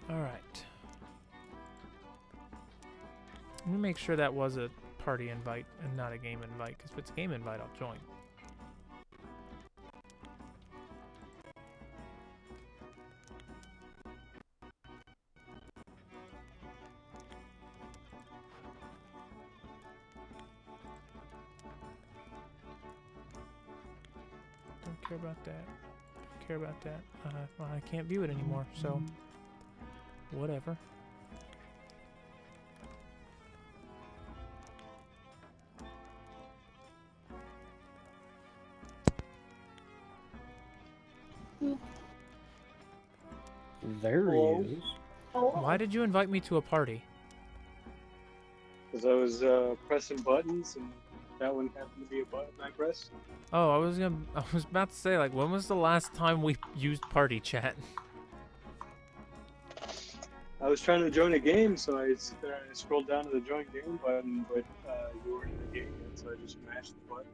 Alright. Let me make sure that was a party invite and not a game invite, because if it's a game invite, I'll join. Don't care about that. Don't care about that. Well, I can't view it anymore, so whatever. There he is. Why did you invite me to a party? Because I was pressing buttons, and that one happened to be a button I pressed. Oh, I was about to say, like, when was the last time we used party chat? I was trying to join a game, so I scrolled down to the join game button, but you weren't in the game yet, so I just mashed the button.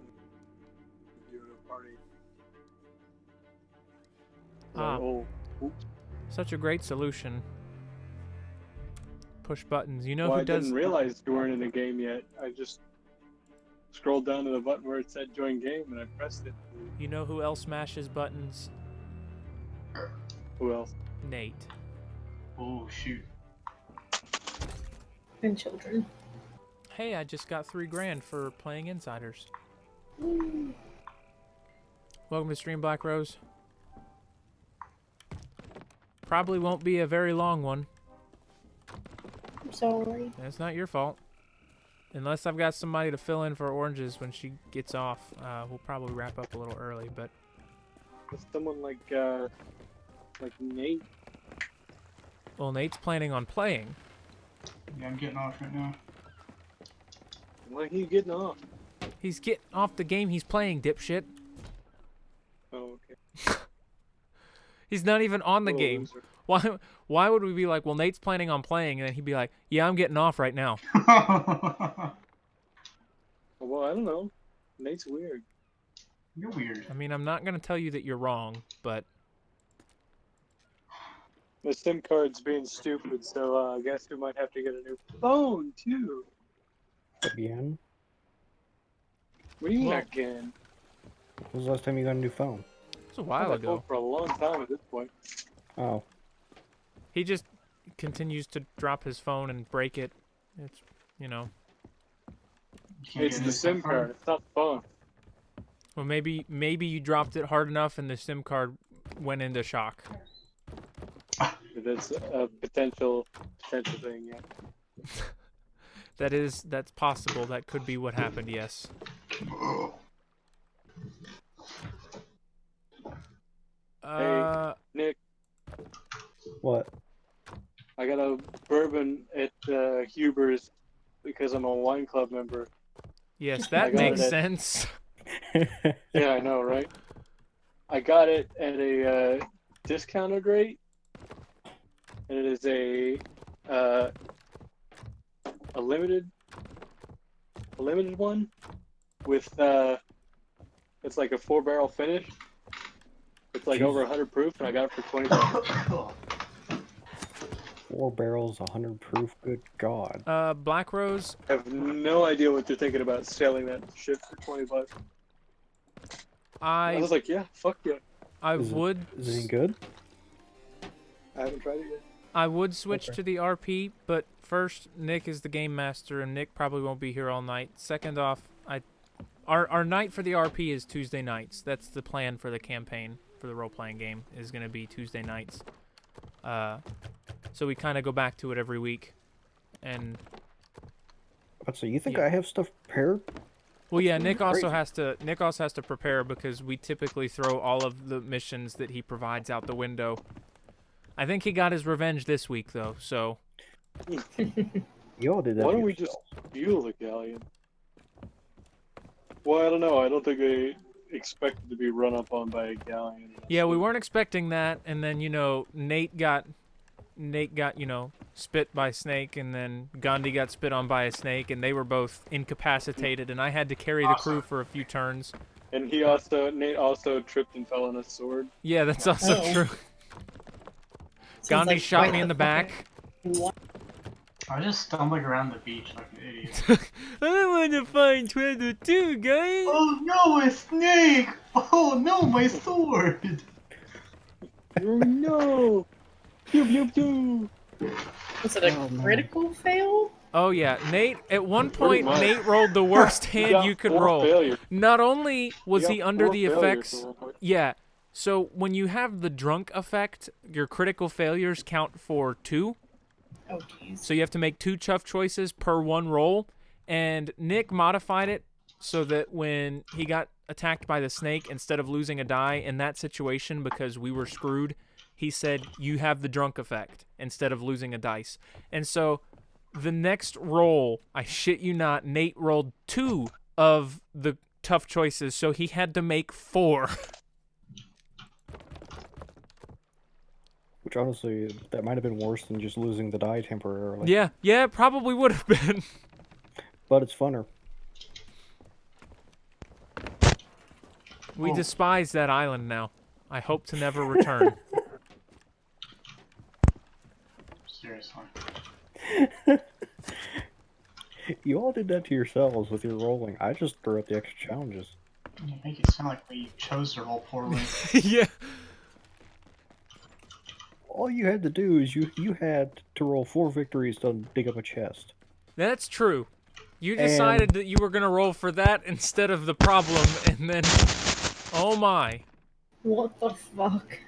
You were in a party. Oh, oops. Such a great solution. Push buttons. You know Well, who I does? didn't realize you weren't in the game yet. I just scrolled down to the button where it said join game, and I pressed it. You know who else mashes buttons? Who else? Nate. Oh, shoot. And children. Hey, I just got $3 grand for playing Insiders. Welcome to Stream, Black Rose. Probably won't be a very long one. I'm sorry. It's not your fault. Unless I've got somebody to fill in for Oranges when she gets off, we'll probably wrap up a little early, but... With someone like Nate. Well, Nate's planning on playing. Yeah, I'm getting off right now. Why are you getting off? He's getting off the game he's playing, dipshit. Oh, okay. He's not even on the Little game. loser. Why would we be like, well, Nate's planning on playing, and then he'd be like, yeah, I'm getting off right now. Well, I don't know. Nate's weird. You're weird. I mean, I'm not going to tell you that you're wrong, but... The SIM card's being stupid, so I guess we might have to get a new phone, too. Again? What do you mean Well- again? When was the last time you got a new phone? It was a while I've had a phone ago. for a long time at this point. Oh. He just continues to drop his phone and break it. It's, you know... You can't It's get a the new SIM card. It's not the phone. Well, maybe you dropped it hard enough and the SIM card went into shock. That's a potential thing, yeah. That's possible. That could be what happened, yes. Nick, What? I got a bourbon at Huber's because I'm a wine club member. Yes, I that got makes it. sense. Yeah, I know, right? I got it at a discounted rate, and it is a limited one with it's like a 4-barrel finish. It's like over 100 proof, and I got it for $20. 4 barrels, 100 proof. Good God. Black Rose, I have no idea what they're thinking about selling that shit for $20. I I was like, yeah, fuck yeah. Is it any good? I haven't tried it yet. I would switch Okay. to the RP, but first, Nick is the game master, and Nick probably won't be here all night. Second off, our night for the RP is Tuesday nights. That's the plan for the campaign for the role-playing game, is going to be Tuesday nights. So we kind of go back to it every week. And, So you think Yeah. I have stuff prepared? well, yeah, That's Nick also crazy. has to prepare because we typically throw all of the missions that he provides out the window. I think he got his revenge this week, though, so... You all did that. Why to don't we just yourself. steal the galleon? Well, I don't know. I don't think they expected to be run up on by a galleon. Yeah, we weren't expecting that, and then, you know, Nate got, you know, spit by Snake, and then Gandhi got spit on by a snake, and they were both incapacitated, and I had to carry the crew for a few turns. And Nate also tripped and fell on a sword. Yeah, that's also Oh. true. Sounds Gandhi like shot quite me in the back. What? I was just stumbling around the beach like an idiot. I want to find treasure too, guys. Oh no, a snake! Oh no, my sword! Oh no! Pew pew pew! Was it a Oh, man. critical fail? Oh yeah, Nate. At one Pretty point, much. Nate rolled the worst hand got you could 4 roll. failures. Not only was You he got under 4 the failures effects, at one point. yeah. So when you have the drunk effect, your critical failures count for 2. Oh jeez. So you have to make 2 chuff choices per 1 roll. And Nick modified it so that when he got attacked by the snake, instead of losing a die in that situation because we were screwed, he said, you have the drunk effect instead of losing a dice. And so the next roll, I shit you not, Nate rolled 2 of the tough choices, so he had to make 4. Which honestly, that might have been worse than just losing the die temporarily. Yeah, it probably would have been. But it's funner. We Oh. despise that island now. I hope to never return. Seriously. You all did that to yourselves with your rolling. I just threw up the extra challenges. You make it sound like we chose to roll poorly. Yeah. All you had to do is you had to roll 4 victories to dig up a chest. That's true. You decided that you were going to roll for that instead of the problem, and then... Oh my. What the fuck?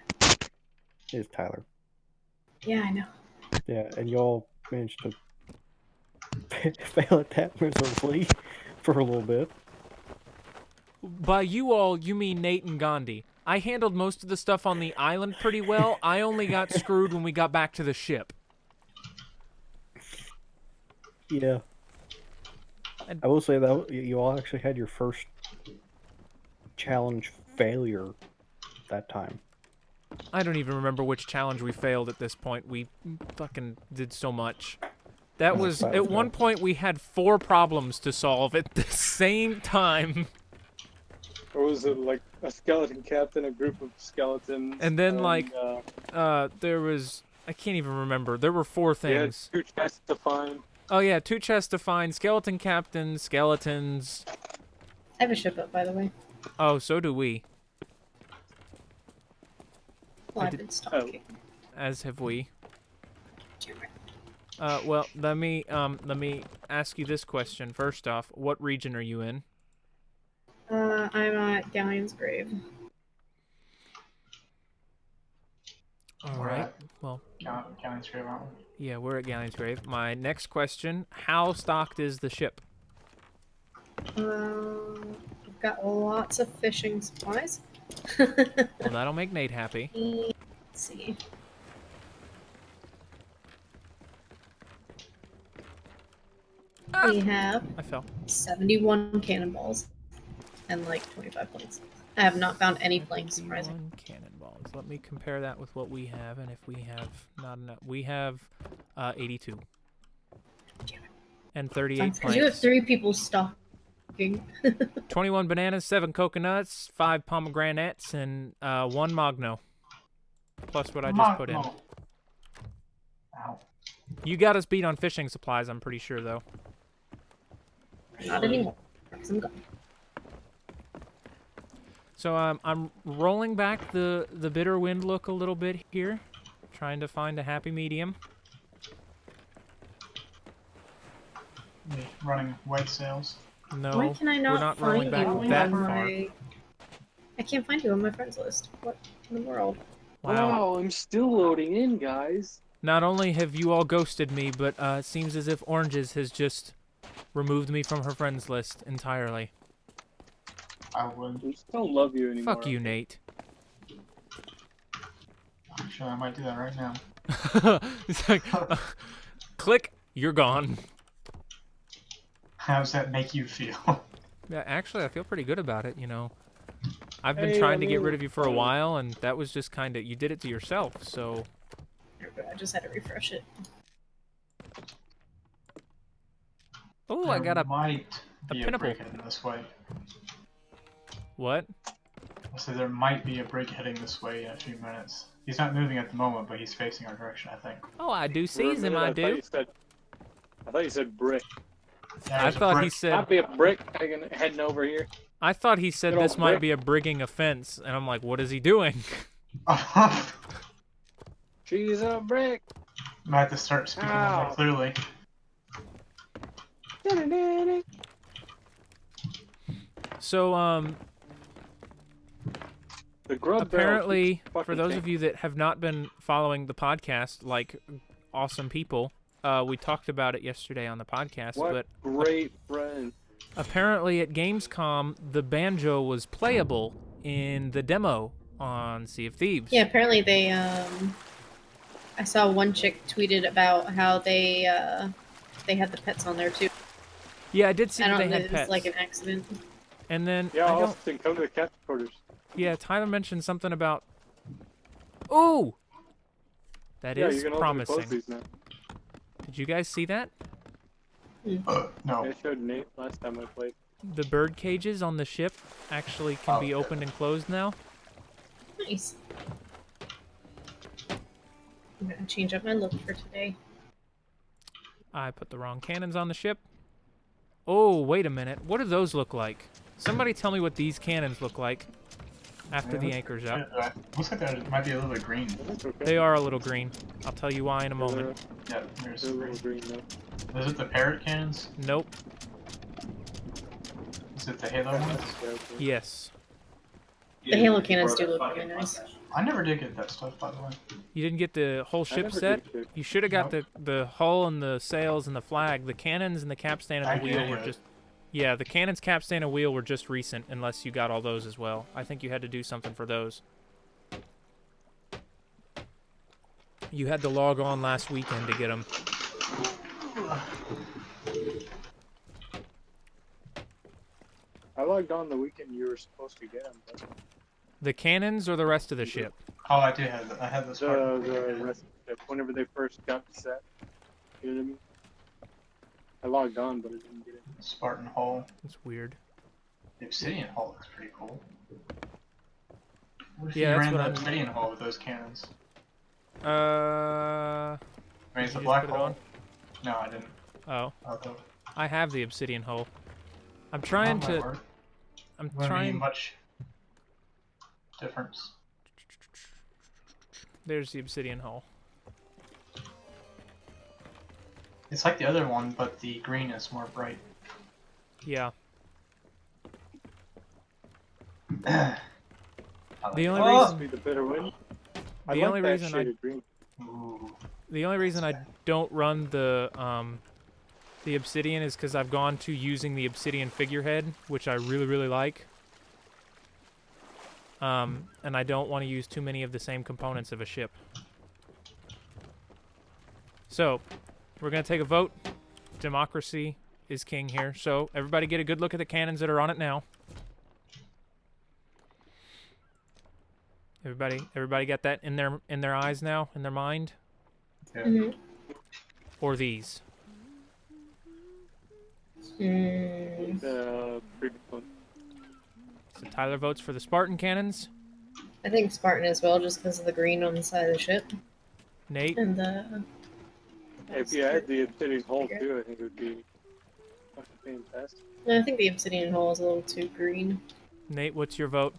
It's Tyler. Yeah, I know. Yeah, and y'all managed to fail at that miserably for a little bit. By you all, you mean Nate and Gandhi. I handled most of the stuff on the island pretty well. I only got screwed when we got back to the ship. Yeah. I will say that you all actually had your first challenge failure that time. I don't even remember which challenge we failed at this point. We fucking did so much. That was, at one point we had 4 problems to solve at the same time. Or was it like a skeleton captain, a group of skeletons? And then there was, I can't even remember. There were 4 things. Yeah, 2 chests to find. Oh yeah, 2 chests to find, skeleton captain, skeletons. I have a ship up, by the way. Oh, so do we. Well, I I've did- been stalking. As have we. Damn it. Well, let me ask you this question. First off, what region are you in? I'm at Galleon's Grave. All We're right. at Well, Galleon's Grave, aren't we? yeah, we're at Galleon's Grave. My next question, how stocked is the ship? I've got lots of fishing supplies. Well, that'll make Nate happy. Let's see. We have I fell. 71 cannonballs and like 25 planes. I have not found any planes, surprising. 1 cannonballs. Let me compare that with what we have, and if we have not enough, we have 82 and 38 Because you have planks. 3 people stalking. 21 bananas, 7 coconuts, 5 pomegranates, and 1 magno. Plus what I just put in. No. Ow. You got us beat on fishing supplies, I'm pretty sure, though. Not anymore. 'Cause I'm gone. So I'm rolling back the bitter wind look a little bit here, trying to find a happy medium. Me running white sails. No, Why can I not, we're not rolling find back you that on far. my... I can't find you on my friends list. What in the world? Wow. I'm still loading in, guys. Not only have you all ghosted me, but it seems as if Oranges has just removed me from her friends list entirely. I would. I just don't love you anymore. Fuck you, Nate. Actually, I might do that right now. It's like, click, you're gone. How does that make you feel? Yeah, actually, I feel pretty good about it, you know. I've been Hey, trying I to get mean, rid of you for a while, and that was just kind of, you did it to yourself, so... There we go. I just had to refresh it. Oh, I got a... might a be a pinnacle. break in this way. What? So there might be a brig heading this way in a few minutes. He's not moving at the moment, but he's facing our direction, I think. Oh, I do For a seize him, minute, I thought do. you said. I thought you said brick. Yeah, I there's a thought he brick. said. Might be a brick heading over here. I thought he said Good old this might brick. be a brigging offense, and I'm like, what is he doing? She's a brick. Might have to start speaking a little more Ow. clearly. So, The grub apparently, barrel for those of you that have not been following the podcast, like awesome people, we talked about it yesterday on the podcast, What but great friend. apparently at Gamescom, the banjo was playable in the demo on Sea of Thieves. Yeah, apparently they I saw one chick tweeted about how they had the pets on there too. Yeah, I did see I that don't they know had if it was pets. like an accident. And then Yeah, I don't. Austin, come to the captain quarters. Yeah, Tyler mentioned something about. Ooh, that Yeah, is you can open and promising. close these now. Did you guys see that? No. I showed Nate last time I played. The bird cages on the ship actually can be Oh, opened and closed now. Nice. I'm gonna change up my look for today. I put the wrong cannons on the ship. Oh, wait a minute. What do those look like? Somebody tell me what these cannons look like after the anchor's up. Looks like there might be a little bit green. That's okay. They are a little green. I'll tell you why in a moment. Yeah, there's They're a green. little green though. Is it the parrot cannons? Nope. Is it the halo ones? Yes. The Halo cannons do look really nice. I never did get that stuff, by the way. You didn't get the whole ship set? You should have got the hull and the sails and the flag. The cannons and the capstan and the wheel were just... Yeah, the cannons, capstan, and wheel were just recent, unless you got all those as well. I think you had to do something for those. You had to log on last weekend to get them. I logged on the weekend you were supposed to get them. But The cannons or the rest of the ship? Oh, I do have. I have this part. the rest of the, whenever they first got the set. You know what I mean? I logged on, but I didn't get it. Spartan hull. That's weird. The obsidian hull looks pretty cool. What if Yeah, you that's ran what the I'm- obsidian hull with those cannons? Uh... I mean, it's Did a you black just put it hole. on? No, I didn't. Oh. Although, I have the obsidian hull. I'm trying oh, my to... word. I'm Wouldn't be trying... much difference. There's the obsidian hull. It's like the other one, but the green is more bright. Yeah. I like The it. only Oh! reason... Be the better win. I The like only that reason I shaded green. Ooh. The only reason I don't run the obsidian is because I've gone to using the obsidian figurehead, which I really, really like. And I don't want to use too many of the same components of a ship. So, we're going to take a vote. Democracy is king here. So, everybody get a good look at the cannons that are on it now. Everybody got that in their eyes now, in their mind? Yeah. Mm-hmm. Or these? Mm. The previous one. So Tyler votes for the Spartan cannons. I think Spartan as well, just because of the green on the side of the ship Nate? and the. If you had the obsidian hull too, I think it would be fucking fantastic. No, I think the obsidian hull is a little too green. Nate, what's your vote?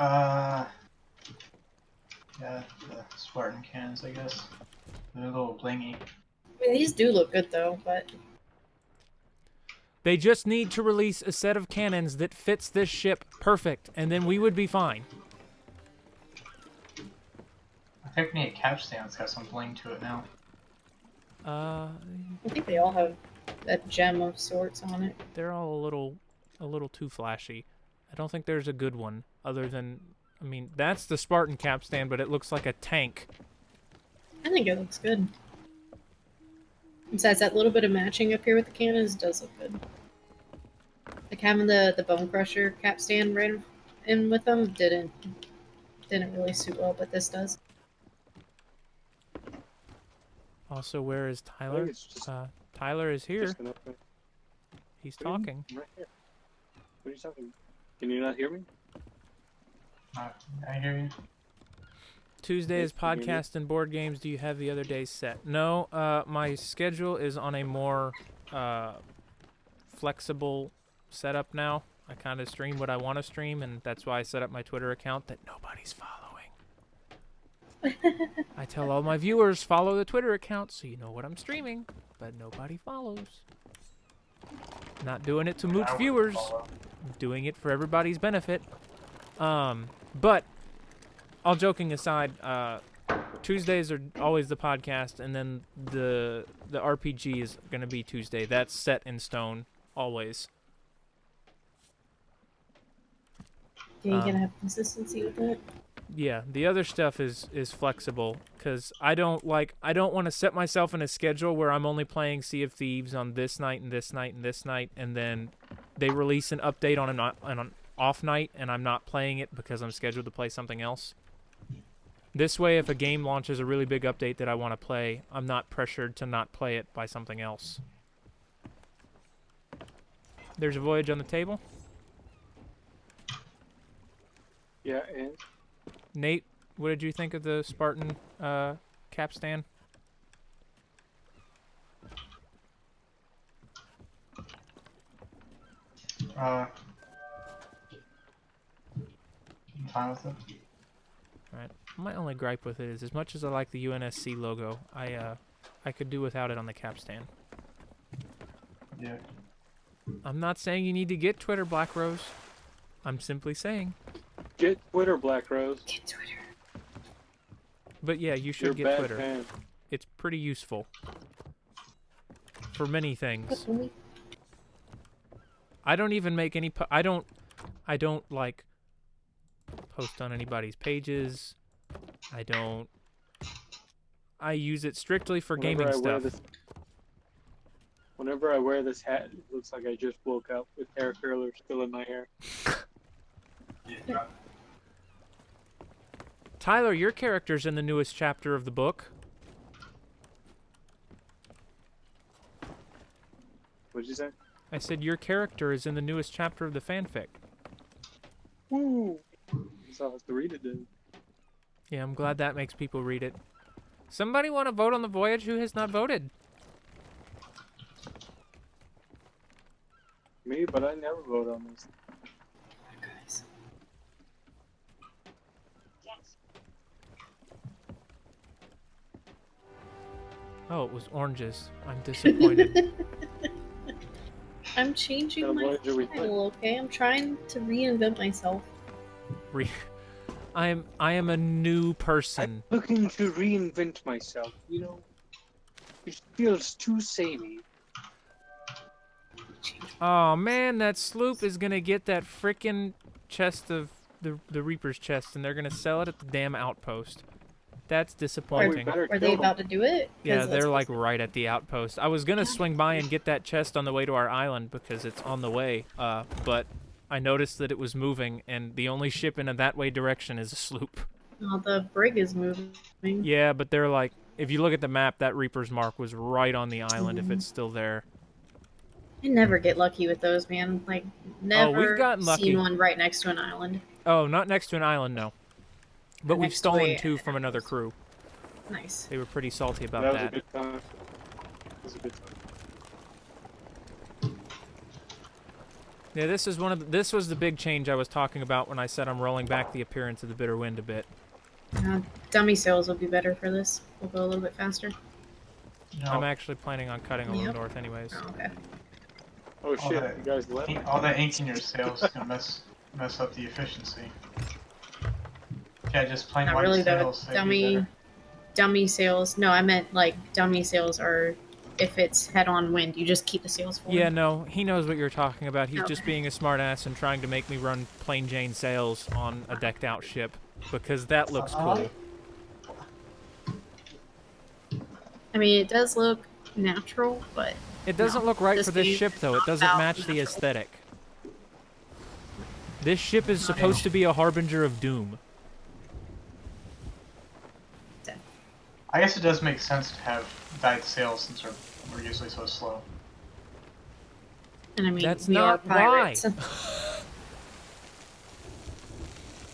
Yeah, the Spartan cannons, I guess. They're a little blingy. I mean, these do look good though, but They just need to release a set of cannons that fits this ship perfect, and then we would be fine. I think we need a capstan that's got some bling to it now. Uh, I think they all have a gem of sorts on it. they're all a little too flashy. I don't think there's a good one other than, I mean, that's the Spartan capstan, but it looks like a tank. I think it looks good. Besides, that little bit of matching up here with the cannons does look good. Like having the bone crusher capstan right in with them didn't really suit well, but this does. Also, where is I Tyler? think it's just, Tyler is here. just enough. He's What do you mean? talking. I'm right here. What are you talking about? Can you not hear me? I hear you. Tuesday is Can you hear me? podcast and board games. Do you have the other days set? No, my schedule is on a more flexible setup now. I kind of stream what I want to stream, and that's why I set up my Twitter account that nobody's following. I tell all my viewers, follow the Twitter account so you know what I'm streaming, but nobody follows. Not doing it to mooch I wouldn't viewers. follow. I'm doing it for everybody's benefit. But all joking aside, Tuesdays are always the podcast, and then the RPG is going to be Tuesday. That's set in stone, always. Yeah, you gotta have consistency with it. Yeah, the other stuff is flexible, because I don't want to set myself in a schedule where I'm only playing Sea of Thieves on this night and this night and this night, and then they release an update on an off night, and I'm not playing it because I'm scheduled to play something else. This way, if a game launches a really big update that I want to play, I'm not pressured to not play it by something else. There's a voyage on the table. Yeah, and Nate, what did you think of the Spartan capstan? I'm fine with it. Alright. My only gripe with it is, as much as I like the UNSC logo, I could do without it on the capstan. Yeah. I'm not saying you need to get Twitter, Black Rose. I'm simply saying. get Twitter, Black Rose. Get Twitter. But yeah, you You're should a get bad Twitter. fan. It's pretty useful. For many things. I don't even make any I don't like post on anybody's pages. I use it strictly for gaming stuff. Whenever I wear this hat, it looks like I just woke up with hair curlers still in my hair. Yeah. Tyler, your character's in the newest chapter of the book. What'd you say? I said your character is in the newest chapter of the fanfic. Woo! So I have to read it then. Yeah, I'm glad that makes people read it. Somebody want to vote on the voyage? Who has not voted? Me, but I never vote on this. Guys. Oh, it was oranges. I'm disappointed. I'm changing What my voyage are we playing? style, okay? I'm trying to reinvent myself. I am a new person. I'm looking to reinvent myself, you know? It feels too samey. Oh man, that sloop is gonna get that frickin' chest of the Reaper's chest, and they're gonna sell it at the damn outpost. That's disappointing. better Are they kill them. about to do it? 'Cause Yeah, that's they're like supposed right at the outpost. I was gonna swing by and get that chest on the way to our island because it's on the way, but I noticed that it was moving, and the only ship in a that way direction is a sloop. to- Oh, the brig is moving. Yeah, but they're like, if you look at the map, that Reaper's mark was right on the island if it's still there. I never get lucky with those, man. Like, never gotten lucky. seen one right next to an island. Oh, not next to an island, no. But we've Next to stolen a- two from another crew. Nice. They were pretty salty about That was that. a good time. That was a good time. Yeah, this is this was the big change I was talking about when I said I'm rolling back the appearance of the Bitter Wind a bit. Dummy sails will be better for this. We'll go a little bit faster. No, I'm actually planning on cutting a little Yep. north anyways. Oh, okay. Oh All shit, that- you guys left? all that ink in your sails is gonna mess up the efficiency. Yeah, just plain Not white really though. sails. they'd be better. Dummy sails. No, I meant like dummy sails are if it's head-on wind, you just keep the sails forward. Yeah, no, he knows what you're talking about. He's just Okay. being a smartass and trying to make me run plain Jane sails on a decked out ship because that looks cool. I mean, it does look natural, but It doesn't No, look right this for this game ship though. It not doesn't about match the natural. aesthetic. This ship is Not supposed at to be a harbinger of doom. I guess it does make sense to have dyed sails since we're usually so slow. and I mean, That's we are not why. pirates.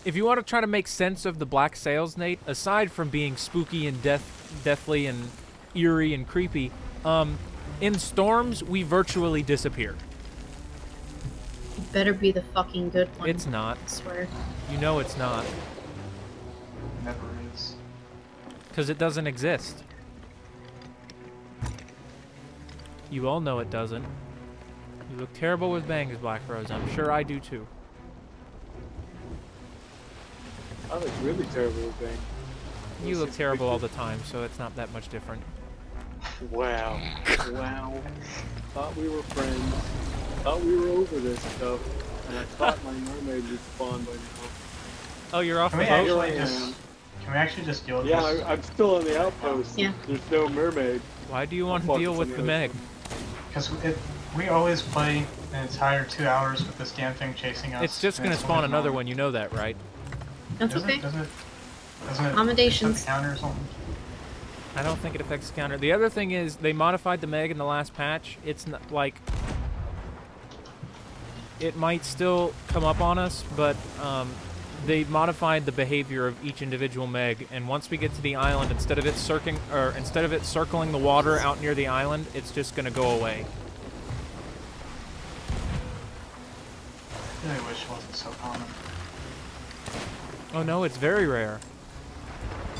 if you want to try to make sense of the black sails, Nate, aside from being spooky and deathly and eerie and creepy, in storms we virtually disappear. It better be the fucking good one. It's not. I swear. You know it's not, Never is. because it doesn't exist. You all know it doesn't. You look terrible with bangs, Black Rose. I'm sure I do too. I look really terrible with things. You look terrible all the time, so it's not that much different. Wow. Wow. Thought we were friends. Thought we were over this stuff. And I thought my mermaid would spawn by now. Oh, you're off Can the we boat? Here I actually just? am. Can we actually just deal with Yeah, this? I'm still on the outpost. Yeah. There's no mermaid. Why do you want to Fuck, deal it's with on the the Meg? other Because we always play an entire 2 hours with this damn thing chasing us. It's just and gonna it's spawn always another wrong. one, you know that, right? That's Doesn't okay. it Accommodations. set the counter or something? I don't think it affects the counter. The other thing is, they modified the Meg in the last patch. It's not, like... It might still come up on us, but they modified the behavior of each individual Meg, and once we get to the island, instead of it circling the water out near the island, it's just gonna go away. I really wish it wasn't so common. Oh no, it's very rare.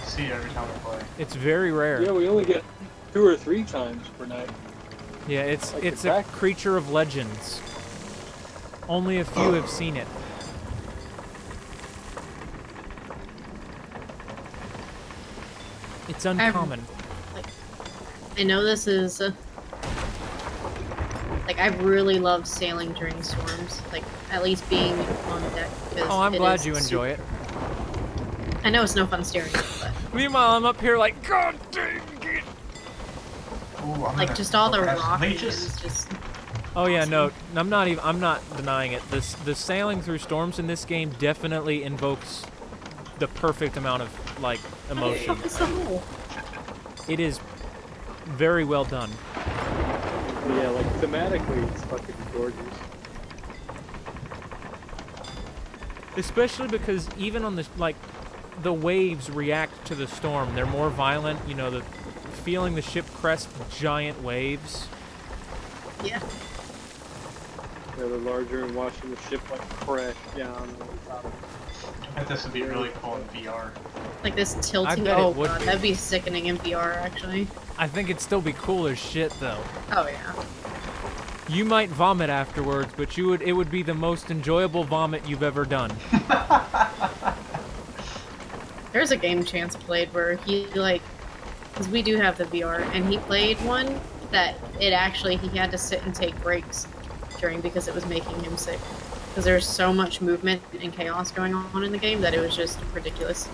I see it every time we play. It's very rare. Yeah, we only get 2 or 3 times per night. Yeah, it's Like it's the a crack- creature of legends. Only a few have seen it. It's uncommon. I know this is like I really love sailing during storms. Like at least being on deck. Oh, I'm glad you enjoy it. I know it's no fun steering, but Meanwhile, I'm up here like, God dang it! Ooh, I'm like gonna just all the go past rocking leeches. is just Oh yeah, no, I'm not denying it. The sailing through storms in this game definitely invokes the perfect amount of like emotion. What the fuck is the hole? It is very well done. Yeah, like thematically, it's fucking gorgeous. Especially because even on the like the waves react to the storm. They're more violent, you know, the feeling the ship crest giant waves. Yeah. Yeah, they're larger and watching the ship like crash down on top of I bet this would be really cool in VR. Like this tilting. bet it Oh would god, be. that'd be sickening in VR actually. I think it'd still be cool as shit though. Oh yeah. You might vomit afterwards, but it would be the most enjoyable vomit you've ever done. There's a game Chance played where he like, because we do have the VR, and he played one that he had to sit and take breaks during because it was making him sick. Because there's so much movement and chaos going on in the game that it was just ridiculous.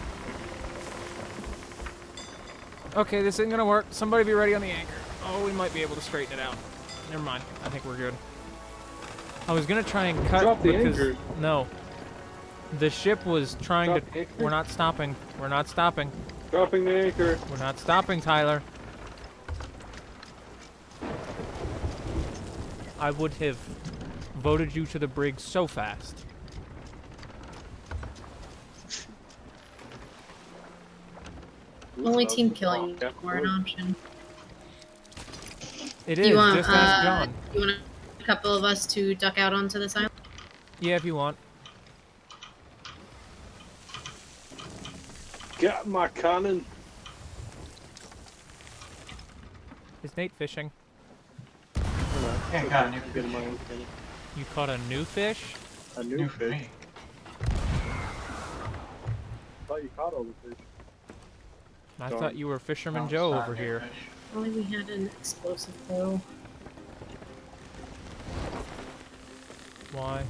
Okay, this isn't gonna work. Somebody be ready on the anchor. Oh, we might be able to straighten it out. Never mind. I think we're good. I was gonna try and cut Drop the because anchor. no, the ship was trying Drop to. the anchor? We're not stopping. We're not stopping. dropping the anchor. We're not stopping, Tyler. I would have voted you to the brig so fast. Only Ooh, team that was killing a or an option. It is. You want Just ask John. you want a couple of us to duck out onto this island? Yeah, if you want. Got my cannon. Is Nate fishing? Yeah, got a new Get my own cannon. You caught a new fish? A New new for fish. me. Thought you caught all the fish. I Darn. thought you were Fisherman No, Joe it's not over new here. fish. Only we had an explosive bow. Why?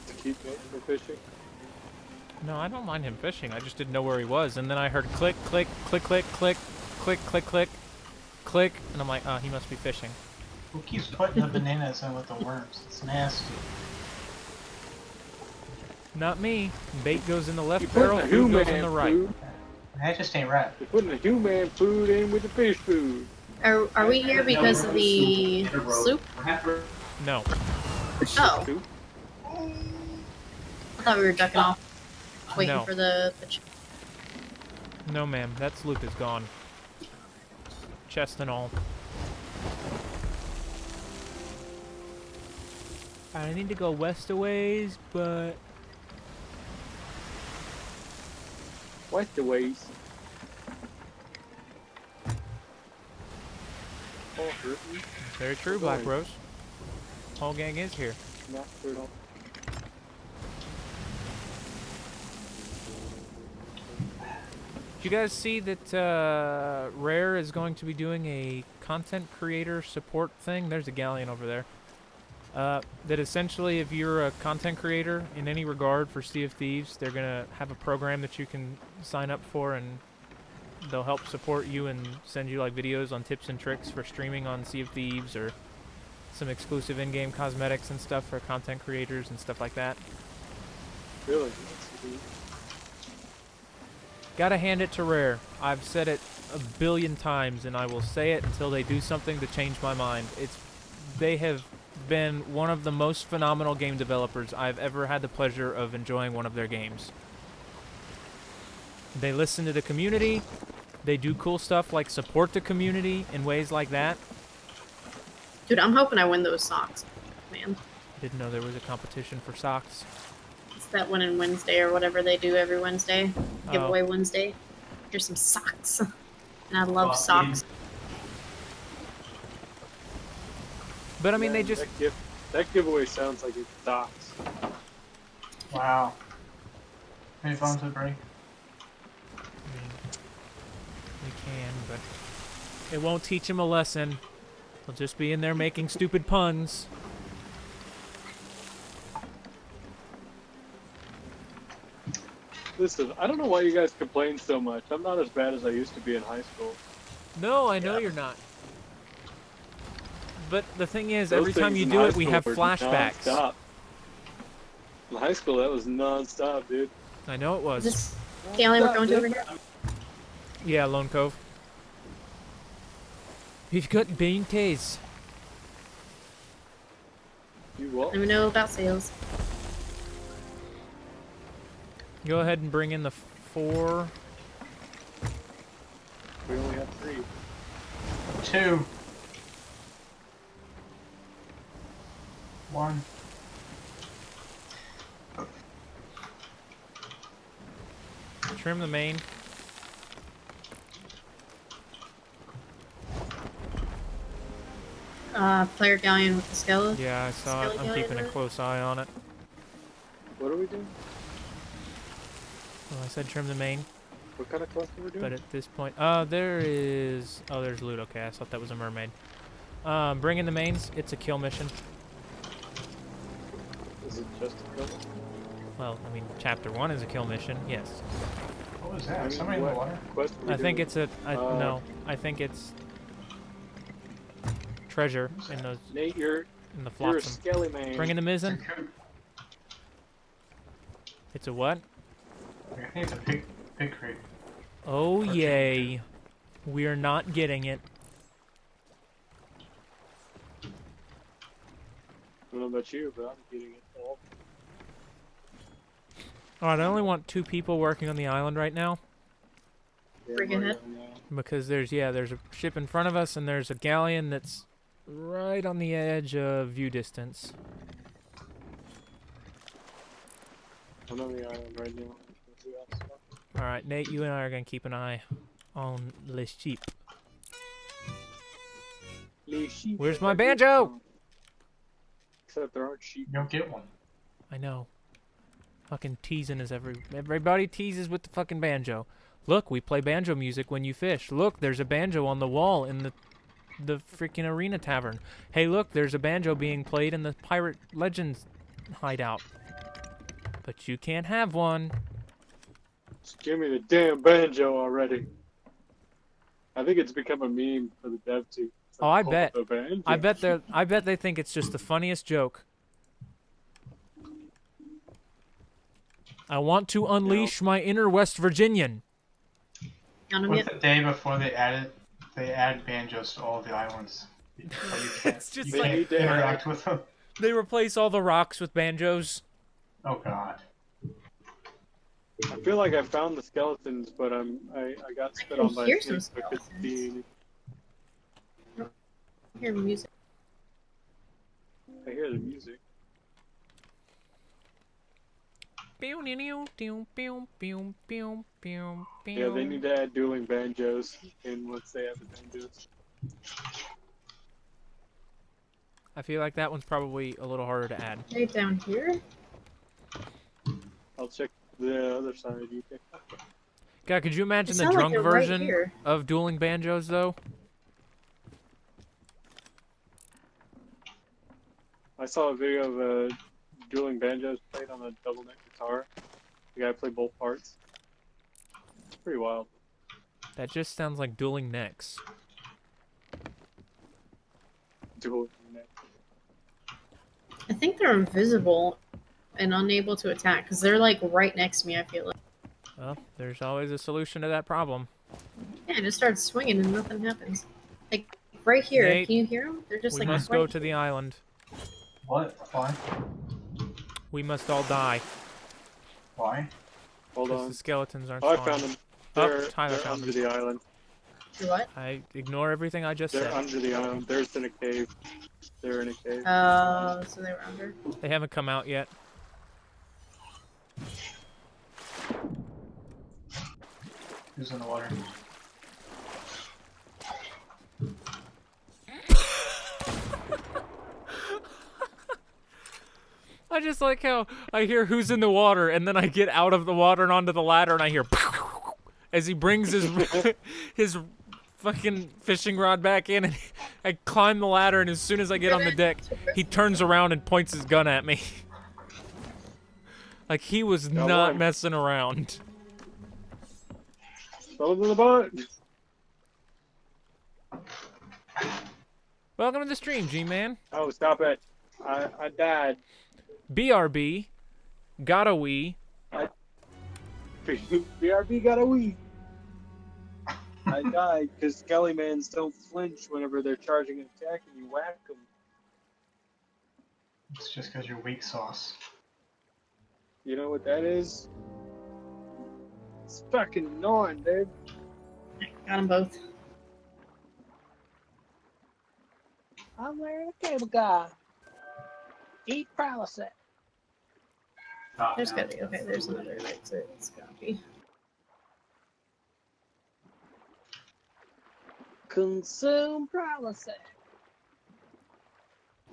To keep me from fishing. No, I don't mind him fishing. I just didn't know where he was. And then I heard click, click, click, click, click, click, click, click, click. And I'm like, oh, he must be fishing. Who keeps putting the bananas in with the worms? It's nasty. Not me. Bait goes in the left You barrel, putting a food goes in human the right. food. That just ain't right. You're putting the human food in with the fish food. Are we here because of the sloop? No. Oh. Two? I thought we were ducking off, waiting No. for the No, ma'am. That sloop is gone. Chest and all. I need to go west a ways, but What's the ways? Oh, hurting. very true, We're Black going. Rose. Whole gang is here. Not hurt all. Did you guys see that Rare is going to be doing a content creator support thing? There's a galleon over there. That essentially, if you're a content creator in any regard for Sea of Thieves, they're going to have a program that you can sign up for, and they'll help support you and send you like videos on tips and tricks for streaming on Sea of Thieves, or some exclusive in-game cosmetics and stuff for content creators and stuff like that. Really? That's neat. Gotta hand it to Rare. I've said it a billion times, and I will say it until they do something to change my mind. They have been one of the most phenomenal game developers I've ever had the pleasure of enjoying one of their games. They listen to the community. They do cool stuff like support the community in ways like that. Dude, I'm hoping I win those socks, man. Didn't know there was a competition for socks. It's that one in Wednesday or whatever they do every Wednesday. Oh. Giveaway Wednesday. Here's some socks. And I love Awesome. socks. But I mean, they Man, just... that giveaway sounds like it docks. Wow. Any fun to break? I mean, we can, but it won't teach him a lesson. He'll just be in there making stupid puns. Listen, I don't know why you guys complain so much. I'm not as bad as I used to be in high school. No, I know you're not. But the thing is, Those every time things you in do high it, we school have were flashbacks. non-stop. In high school, that was non-stop, dude. I know it was. Is this Kaylee we're going to over here? Yeah, Lone Cove. We've got beantays. You what? Let me know about sales. Go ahead and bring in the 4. We only have 3. 2. 1. Trim the main. Player galleon with the skeleton. Yeah, I saw it. I'm Skelly keeping a galleon? close eye on it. What are we doing? Well, I said trim the main, What kind of quest are we doing? but at this point... there is... Oh, there's loot. Okay, I thought that was a mermaid. Bring in the mains. It's a kill mission. Is it just a kill? Well, I mean, chapter 1 is a kill mission, yes. What was I that? mean, Somebody in the what water? quest are we I think doing? it's a... no, I think it's... treasure in those... Nate, in the you're a flotsam. skelly man. Bring in the It's a mizzen. coop. It's a what? I think it's a pig crate. Oh, Or chicken yay. We're not getting it. I don't know about you, but I'm getting it all. Alright, I only want 2 people working on the island right now. Bring it ahead. Because there's a ship in front of us, and there's a galleon that's right on the edge of view distance. I'm on the island right now. Let's see that stuff. Alright, Nate, you and I are going to keep an eye on the sheep. Where's my banjo? Except there aren't sheep. You don't get one. I know. Fucking teasing is everybody teases with the fucking banjo. Look, we play banjo music when you fish. Look, there's a banjo on the wall in the freaking arena tavern. Hey, look, there's a banjo being played in the Pirate Legends hideout. But you can't have one. Just give me the damn banjo already. I think it's become a meme for the dev team. It's Oh, I bet. the banjo. I bet they think it's just the funniest joke. I want to unleash my inner West Virginian. Found him What's yet? the day before they add banjos to all the islands? You can't, It's just you like- can't interact with them. They replace all the rocks with banjos. Oh god. I feel like I found the skeletons, but I got spit can on by hear a snake, some so I couldn't see any. I hear music. I hear the music. Pew, pew, pew, pew, pew, pew, pew, Yeah, they pew. need to add dueling banjos in once they have the banjos. I feel like that one's probably a little harder to add. Right down here. I'll check the other side. You can. God, could you imagine It the sound like drunk they're right version here. of dueling banjos, though? I saw a video of dueling banjos played on a double neck guitar. The guy played both parts. It's pretty wild. That just sounds like dueling necks. Dueling neck. I think they're invisible and unable to attack because they're like right next to me. I feel like. Well, there's always a solution to that problem. Yeah, I just start swinging and nothing happens. Like right here. Nate, Can you hear them? They're just We like must right go to the island. What? Why? We must all die. Why? Hold Because on. the skeletons aren't Oh, I spawning. found them. Oh, They're, Tyler they're found under them. the island. What? I ignore everything I just They're said. under the island. They're in a cave. They're in a cave. So they were under. They haven't come out yet. Who's in the water? I just like how I hear who's in the water, and then I get out of the water and onto the ladder, and I hear as he brings his his fucking fishing rod back in, and I climb the ladder, and as soon as I get on the deck, he turns around and points his gun at me. Like he was Got not one. messing around. Throw them in the boat. Welcome to the stream, G-Man. Oh, stop it. I died. BRB, got a wee. BRB got a wee. I died because Skelly-mans don't flinch whenever they're charging an attack and you whack them. It's just because you're weak sauce. You know what that is? It's fucking annoying, dude. Got them both. I'm wearing a cable guy. Eat Prilosec. There's gotta be. Okay, there's another exit. It's gotta be. Consume Prilosec.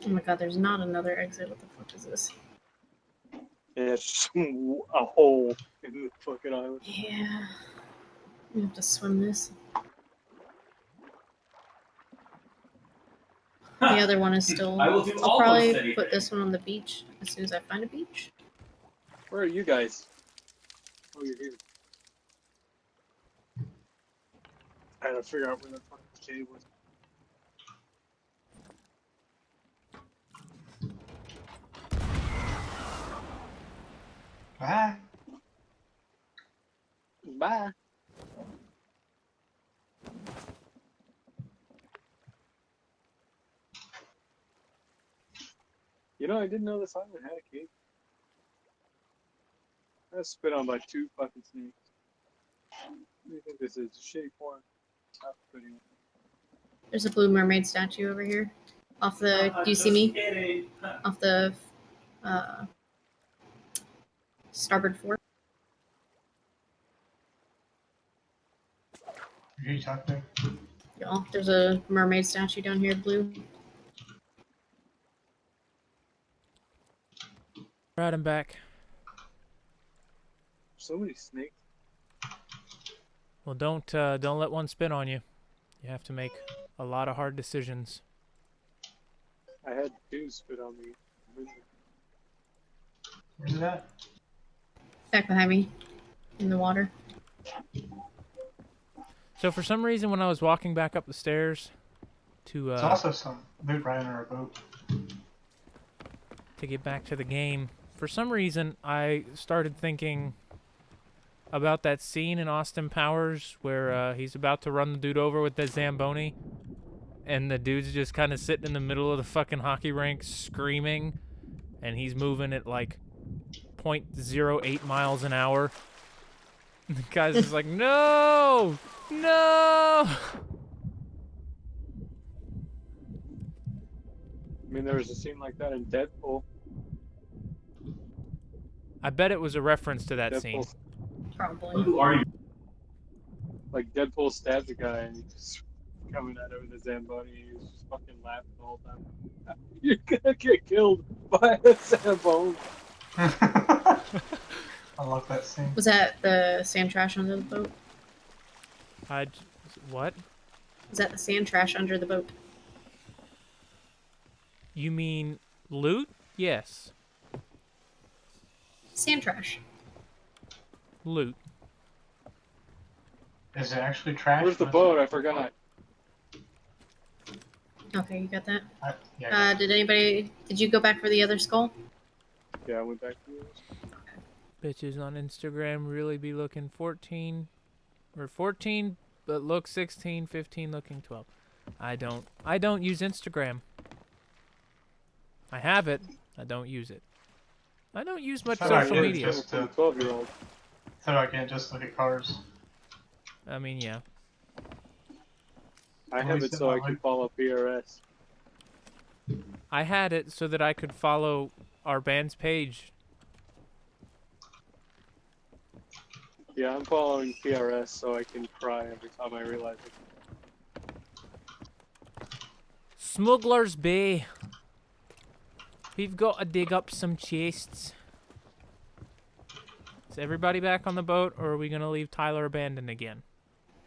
Oh my god, there's not another exit. What the fuck is this? It's a hole in the fucking island. Yeah. We have to swim this. The other one is still. I will do I'll almost probably anything. put this one on the beach as soon as I find a beach. Where are you guys? Oh, you're here. I gotta figure out where the fucking cave was. Ah! Bye. You know, I didn't know this island had a cave. I was spit on by 2 fucking snakes. What do you think this is? A shitty porn. Not pretty. There's a blue mermaid statue over here. Off the. Do you see me? Off the. Starboard fort. Who are you talking to? Y'all, there's a mermaid statue down here, blue. Right, I'm back. So many snakes. Well, don't let one spin on you. You have to make a lot of hard decisions. I had 2 spit on me. Where's it at? Back behind me. In the water. So for some reason, when I was walking back up the stairs to There's also some loot right under our boat. get back to the game, for some reason I started thinking about that scene in Austin Powers where he's about to run the dude over with the Zamboni, and the dude's just kind of sitting in the middle of the fucking hockey rink screaming, and he's moving at like 0.08 miles an hour. And the guy's just like, no! No! I mean, there was a scene like that in Deadpool. I bet it was a reference to that scene. Deadpool, Probably. Who are you? like Deadpool stabbed a guy and he's just coming at him with a Zamboni. He was just fucking laughing the whole time. You're gonna get killed by a Zamboni. I love that scene. Was that the sand trash under the boat? What? Was that the sand trash under the boat? You mean loot? Yes. Sand trash. Loot. Is it actually trash? Where's the boat? I forgot. Okay, you got that. Yeah. Did you go back for the other skull? Yeah, I went back to yours. Bitches on Instagram really be looking 14 or 14 but look 16, 15 looking 12. I don't use Instagram. I have it. I don't use it. I don't use much That's what I social did, media. just- For the 12-year-old. So I can't just look at cars. I mean, yeah. I have it so I can follow PRS. I had it so that I could follow our band's page. Yeah, I'm following PRS so I can cry every time I realize it. Smuggler's Bay. We've got to dig up some chests. Is everybody back on the boat, or are we going to leave Tyler abandoned again?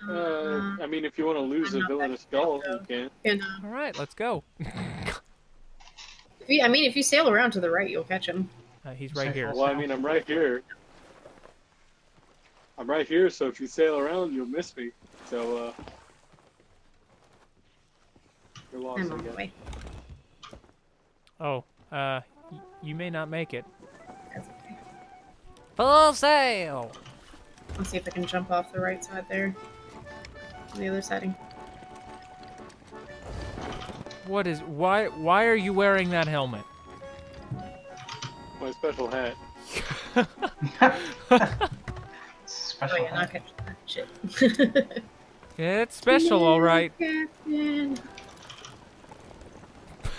I mean, if you want to lose a villainous skull, you can. And, All right, let's go. if you sail around to the right, you'll catch him. He's right here. Well, I mean, I'm right here. I'm right here, so if you sail around, you'll miss me. So, you're lost I'm on the again. way. Oh, you may not make it. That's okay. Full sail! Let's see if I can jump off the right side there. On the other siding. Why are you wearing that helmet? My special hat. Special Oh yeah, not hat. catch that shit. Yeah, it's special, all right. Captain.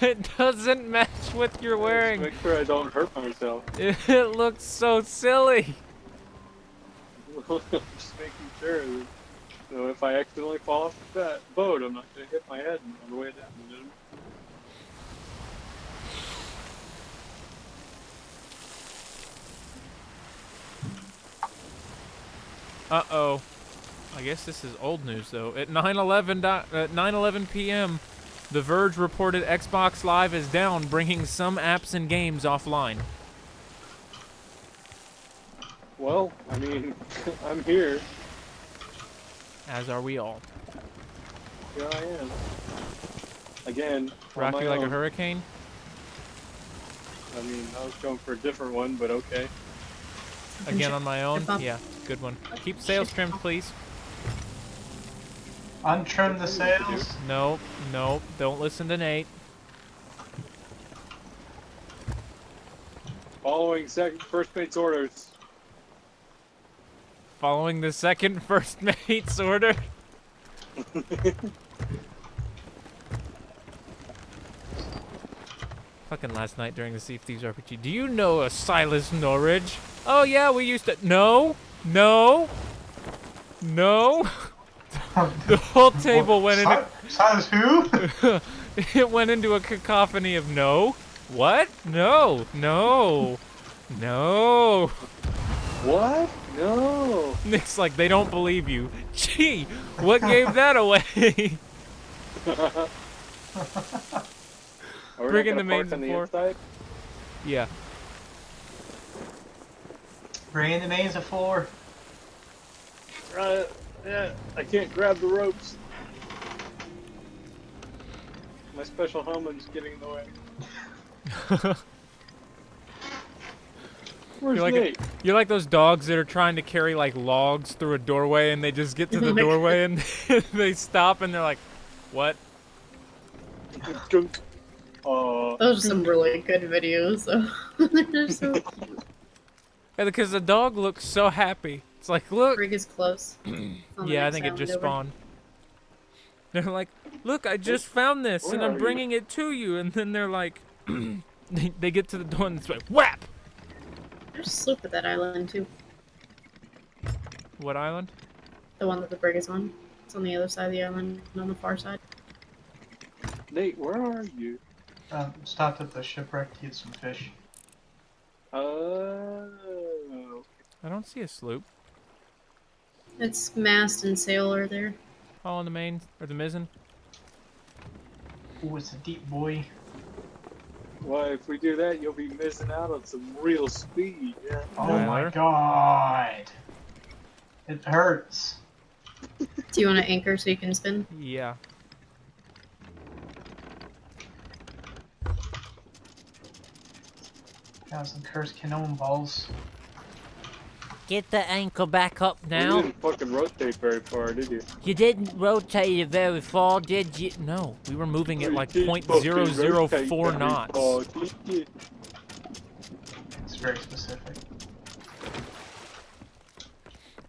It doesn't match what you're Just wearing. make sure I don't hurt myself. It looks so silly. Just making sure that, if I accidentally fall off that boat, I'm not going to hit my head on the way down. You know? Uh-oh. I guess this is old news, though. At 9:11 p.m., The Verge reported Xbox Live is down, bringing some apps and games offline. Well, I mean, I'm here. As are we all. Here I am. Again, on Rock my you like a own. hurricane? I mean, I was going for a different one, but okay. Again on my own? If I'm- Yeah, good one. Keep sails trimmed, please. Untrim the sails. Nope, nope. Don't listen to Nate. Following first mate's orders. Following the second first mate's order. Fucking last night during the Sea of Thieves RPG. Do you know a Silas Norridge? Oh yeah, we used to. No, no, no. The whole table went into. Silas who? It went into a cacophony of no. What? No, no, no. What? No. Nick's like, they don't believe you. Gee, what gave that away? Are we Bringing not the gonna mains park on the before. inside? Yeah. Bring the mains of 4. Yeah, I can't grab the ropes. My special helmet's getting in the way. Where's Nate? You're like those dogs that are trying to carry like logs through a doorway and they just get to the doorway and they stop and they're like, what? Gunk. Oh, Those are some really good videos. They're so cute. Yeah, because the dog looks so happy. It's like, look. Brig is close. On the Yeah, I next think it island just over. spawned. They're like, look, I just found this, and Where I'm are you? bringing it to you. And then they're like, they get to the door and it's like, whap! There's a sloop at that island too. What island? The one that the brig is on. It's on the other side of the island, on the far side. Nate, where are you? Stopped at the shipwreck to get some fish. Oh. I don't see a sloop. It's mast and sail are there. All on the main, or the mizzen. Ooh, it's a deep boy. Well, if we do that, you'll be missing out on some real speed. Yeah. Oh Tyler? my god. It hurts. Do you want to anchor so you can spin? Yeah. Got some cursed cannon balls. Get the ankle back up You now. didn't fucking rotate very far, did you? You didn't rotate it very far, did you? No, we were moving at like You didn't fucking rotate 0.004 very knots. far, did you? It's very specific.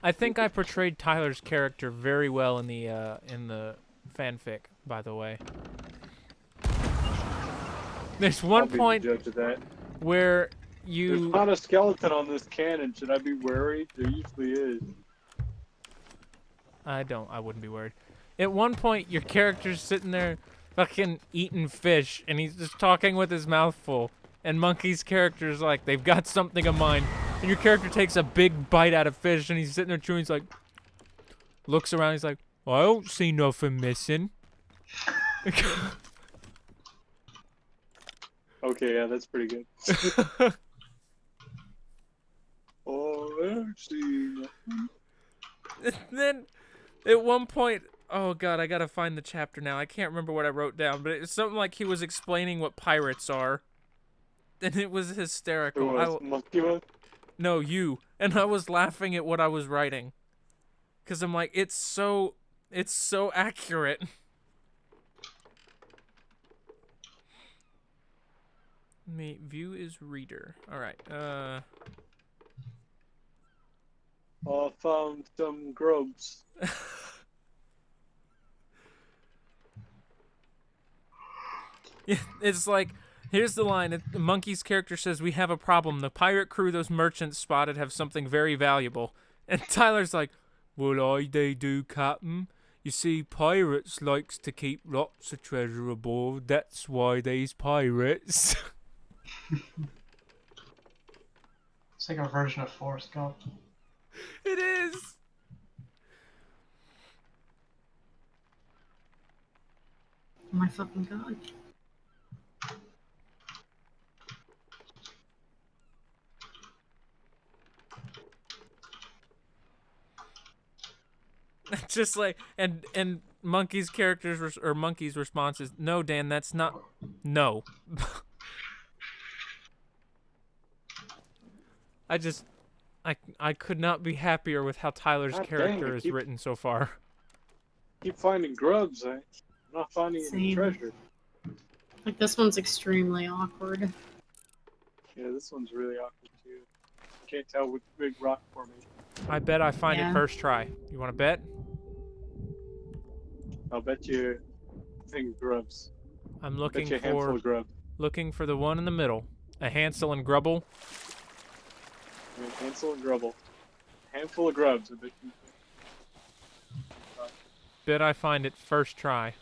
I think I portrayed Tyler's character very well in the fanfic, by the way. There's I'll one be the point judge of that. where There's you not a skeleton on this cannon. Should I be worried? There usually is. I wouldn't be worried. At one point your character's sitting there fucking eating fish and he's just talking with his mouth full. And Monkey's character's like, they've got something of mine. And your character takes a big bite out of fish and he's sitting there chewing, he's like looks around, he's like, well, I don't see nothing missing. Okay, yeah, that's pretty good. Oh, I see. And then at one point, oh god, I gotta find the chapter now. I can't remember what I wrote down, but it's something like he was explaining what pirates are. And it was hysterical. Who was monkey one? No, you. And I was laughing at what I was writing. Cause I'm like, it's so accurate. View is reader. Alright, I found some grubs. it's like, here's the line. The Monkey's character says, we have a problem. The pirate crew those merchants spotted have something very valuable. And Tyler's like, well, they do, Captain. You see, pirates likes to keep lots of treasure aboard. That's why they's pirates. It's like a version of Forrest Gump. It is. Oh my fucking god. Just like, and Monkey's character's or Monkey's response is, no, Dan, that's not, no. I could not be happier with how Tyler's God dang, character I is keep- written so far. Keep finding grubs. I'm not finding any Same. treasure. Like this one's extremely awkward. Yeah, this one's really awkward too. Can't tell which big rock formation. I bet I find it Yeah. first try. You want to bet? I'll bet you a thing of grubs. I'm Bet looking you a handful for of grubs. the one in the middle. A Hansel and Grubble. Yeah, Hansel and Grubble. Handful of grubs. I bet you. Bet I find it first try.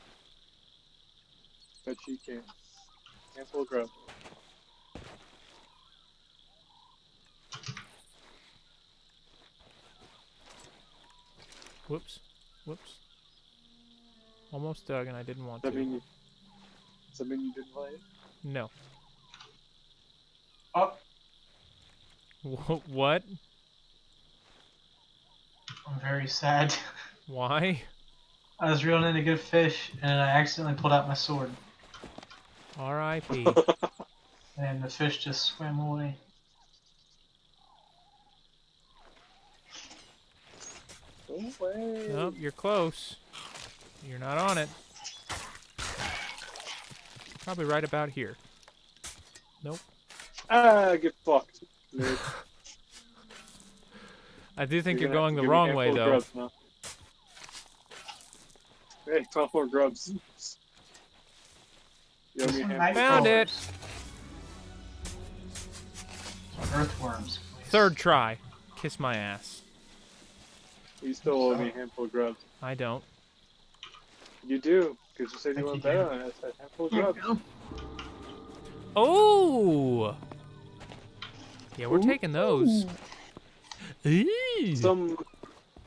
Bet you can. Handful of grubs. Whoops. Whoops. Almost dug and I didn't want Does to. that mean you didn't play it? No. Oh, What? I'm very sad. Why? I was reeling in a good fish, and I accidentally pulled out my sword, R.I.P. and the fish just swam away. Go away. Nope, you're close. You're not on it. Probably right about here. Nope. Ah, get fucked. Dude. I do think you're gonna have going to the give me a wrong way, handful of though. grubs now. Hey, 12 more grubs. You owe me a handful. Found it! Earthworms. Please. Third try. Kiss my ass. You still owe me a handful of grubs. I don't. You do, because you said you Think want you better do. on it. I said handful of There we grubs. go. Oh! Yeah, we're taking those. Eee. Some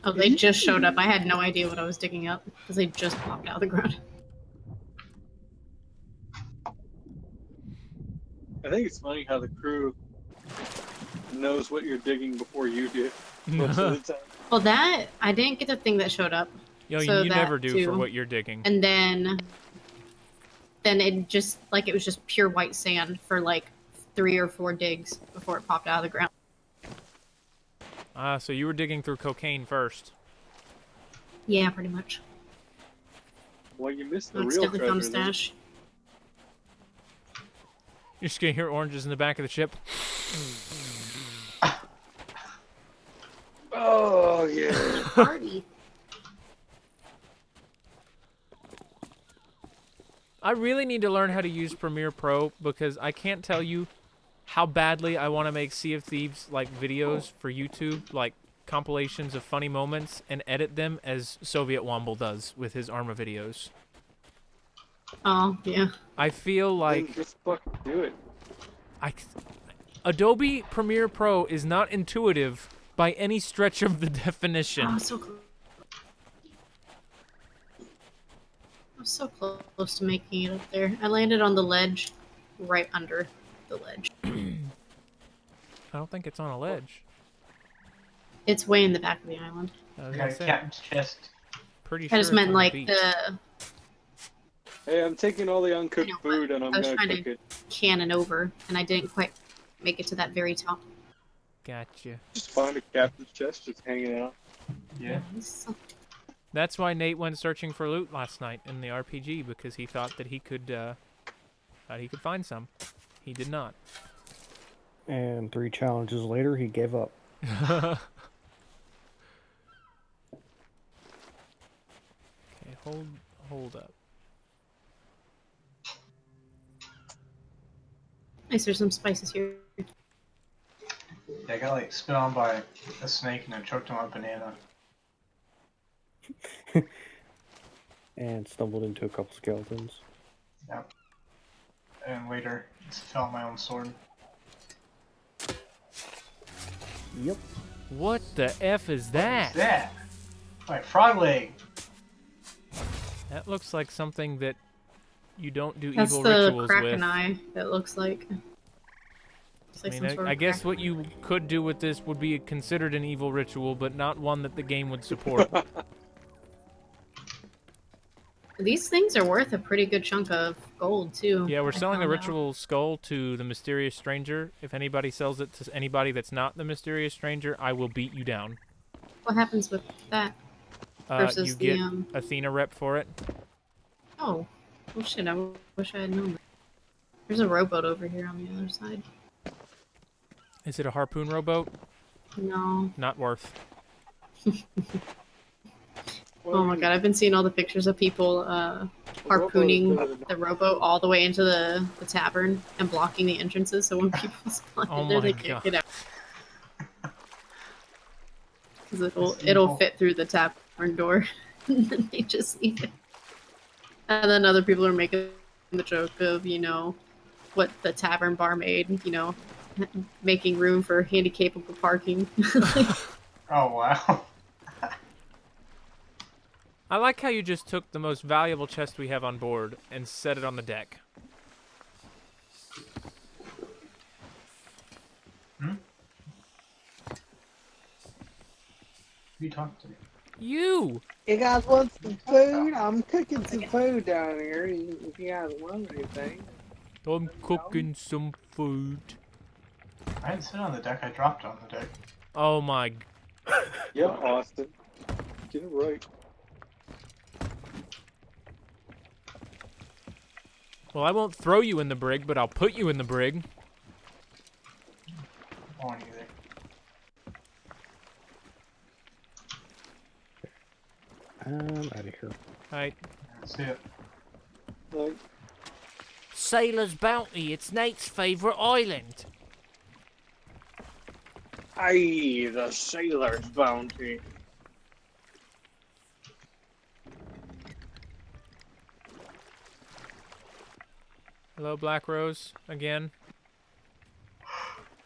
Oh, they just showed up. I had no idea what I was digging up because they just popped out of the ground. I think it's funny how the crew knows what you're digging before you do most of the time. Well, that I didn't get the thing that showed up, Yo, So you that never do for too. what you're digging. and then it just like it was just pure white sand for like 3 or 4 digs before it popped out of the ground. Ah, so you were digging through cocaine first. Yeah, pretty much. Well, you missed the I real accidentally found a treasure. Then. stash. You're just gonna hear oranges in the back of the ship. Oh yeah. Party. I really need to learn how to use Premiere Pro because I can't tell you how badly I want to make Sea of Thieves like videos for YouTube, like compilations of funny moments, and edit them as Soviet Womble does with his Arma videos. Oh yeah. I feel like Then just fucking do it. Adobe Premiere Pro is not intuitive by any stretch of the definition. Oh, so close. I was so close to making it up there. I landed on the ledge, right under the ledge. I don't think it's on a ledge. It's way in the back of the island. I was I got gonna a say, captain's chest. pretty I sure just it's meant on like the beach. the Hey, I'm taking all the uncooked You know, food and I'm I was gonna trying cook to- it. cannon over, and I didn't quite make it to that very top. Gotcha. Just find a captain's chest just hanging out. Yeah. That's why Nate went searching for loot last night in the RPG because he thought that he could find some. He did not. And 3 challenges later, he gave up. Okay, hold up. Nice, there's some spices here. Yeah, I got like spit on by a snake and then choked on a banana. And stumbled into a couple skeletons. Yep. And later, just fell on my own sword. Yep. What the F is that? What's that? My frog leg. That looks like something that you don't do That's evil the rituals kraken with. eye. It looks like. It's I like mean, some sort I of guess kraken. what you could do with this would be considered an evil ritual, but not one that the game would support. These things are worth a pretty good chunk of gold too. Yeah, we're I selling the found out. ritual skull to the mysterious stranger. If anybody sells it to anybody that's not the mysterious stranger, I will beat you down. What happens with that versus You the get Athena rep for it. Oh, well shit! I wish I had known that. There's a rowboat over here on the other side. Is it a harpoon rowboat? No. Not worth. Oh my god! I've been seeing all the pictures of people harpooning the rowboat all the way into the tavern and blocking the entrances, so when people spawn Oh in there, my they can't God. get out. Because That's it'll evil. fit through the tavern door, and then they just leave it. And then other people are making the joke of, you know, what the tavern barmaid, you know, making room for handicapable parking. Oh wow. I like how you just took the most valuable chest we have on board and set it on the deck. Who you talking to? You! You guys want some food? I'm cooking some food down here. If you guys want anything. I'm cooking some food. I didn't sit on the deck, I dropped on the deck. Oh my... Yeah, Austin. Get it right. Well, I won't throw you in the brig, but I'll put you in the brig. I won't either. I'm out of here. Alright. See it. Like, Sailor's Bounty, it's Nate's favorite island. aye, the sailor's bounty. Hello, Black Rose, again.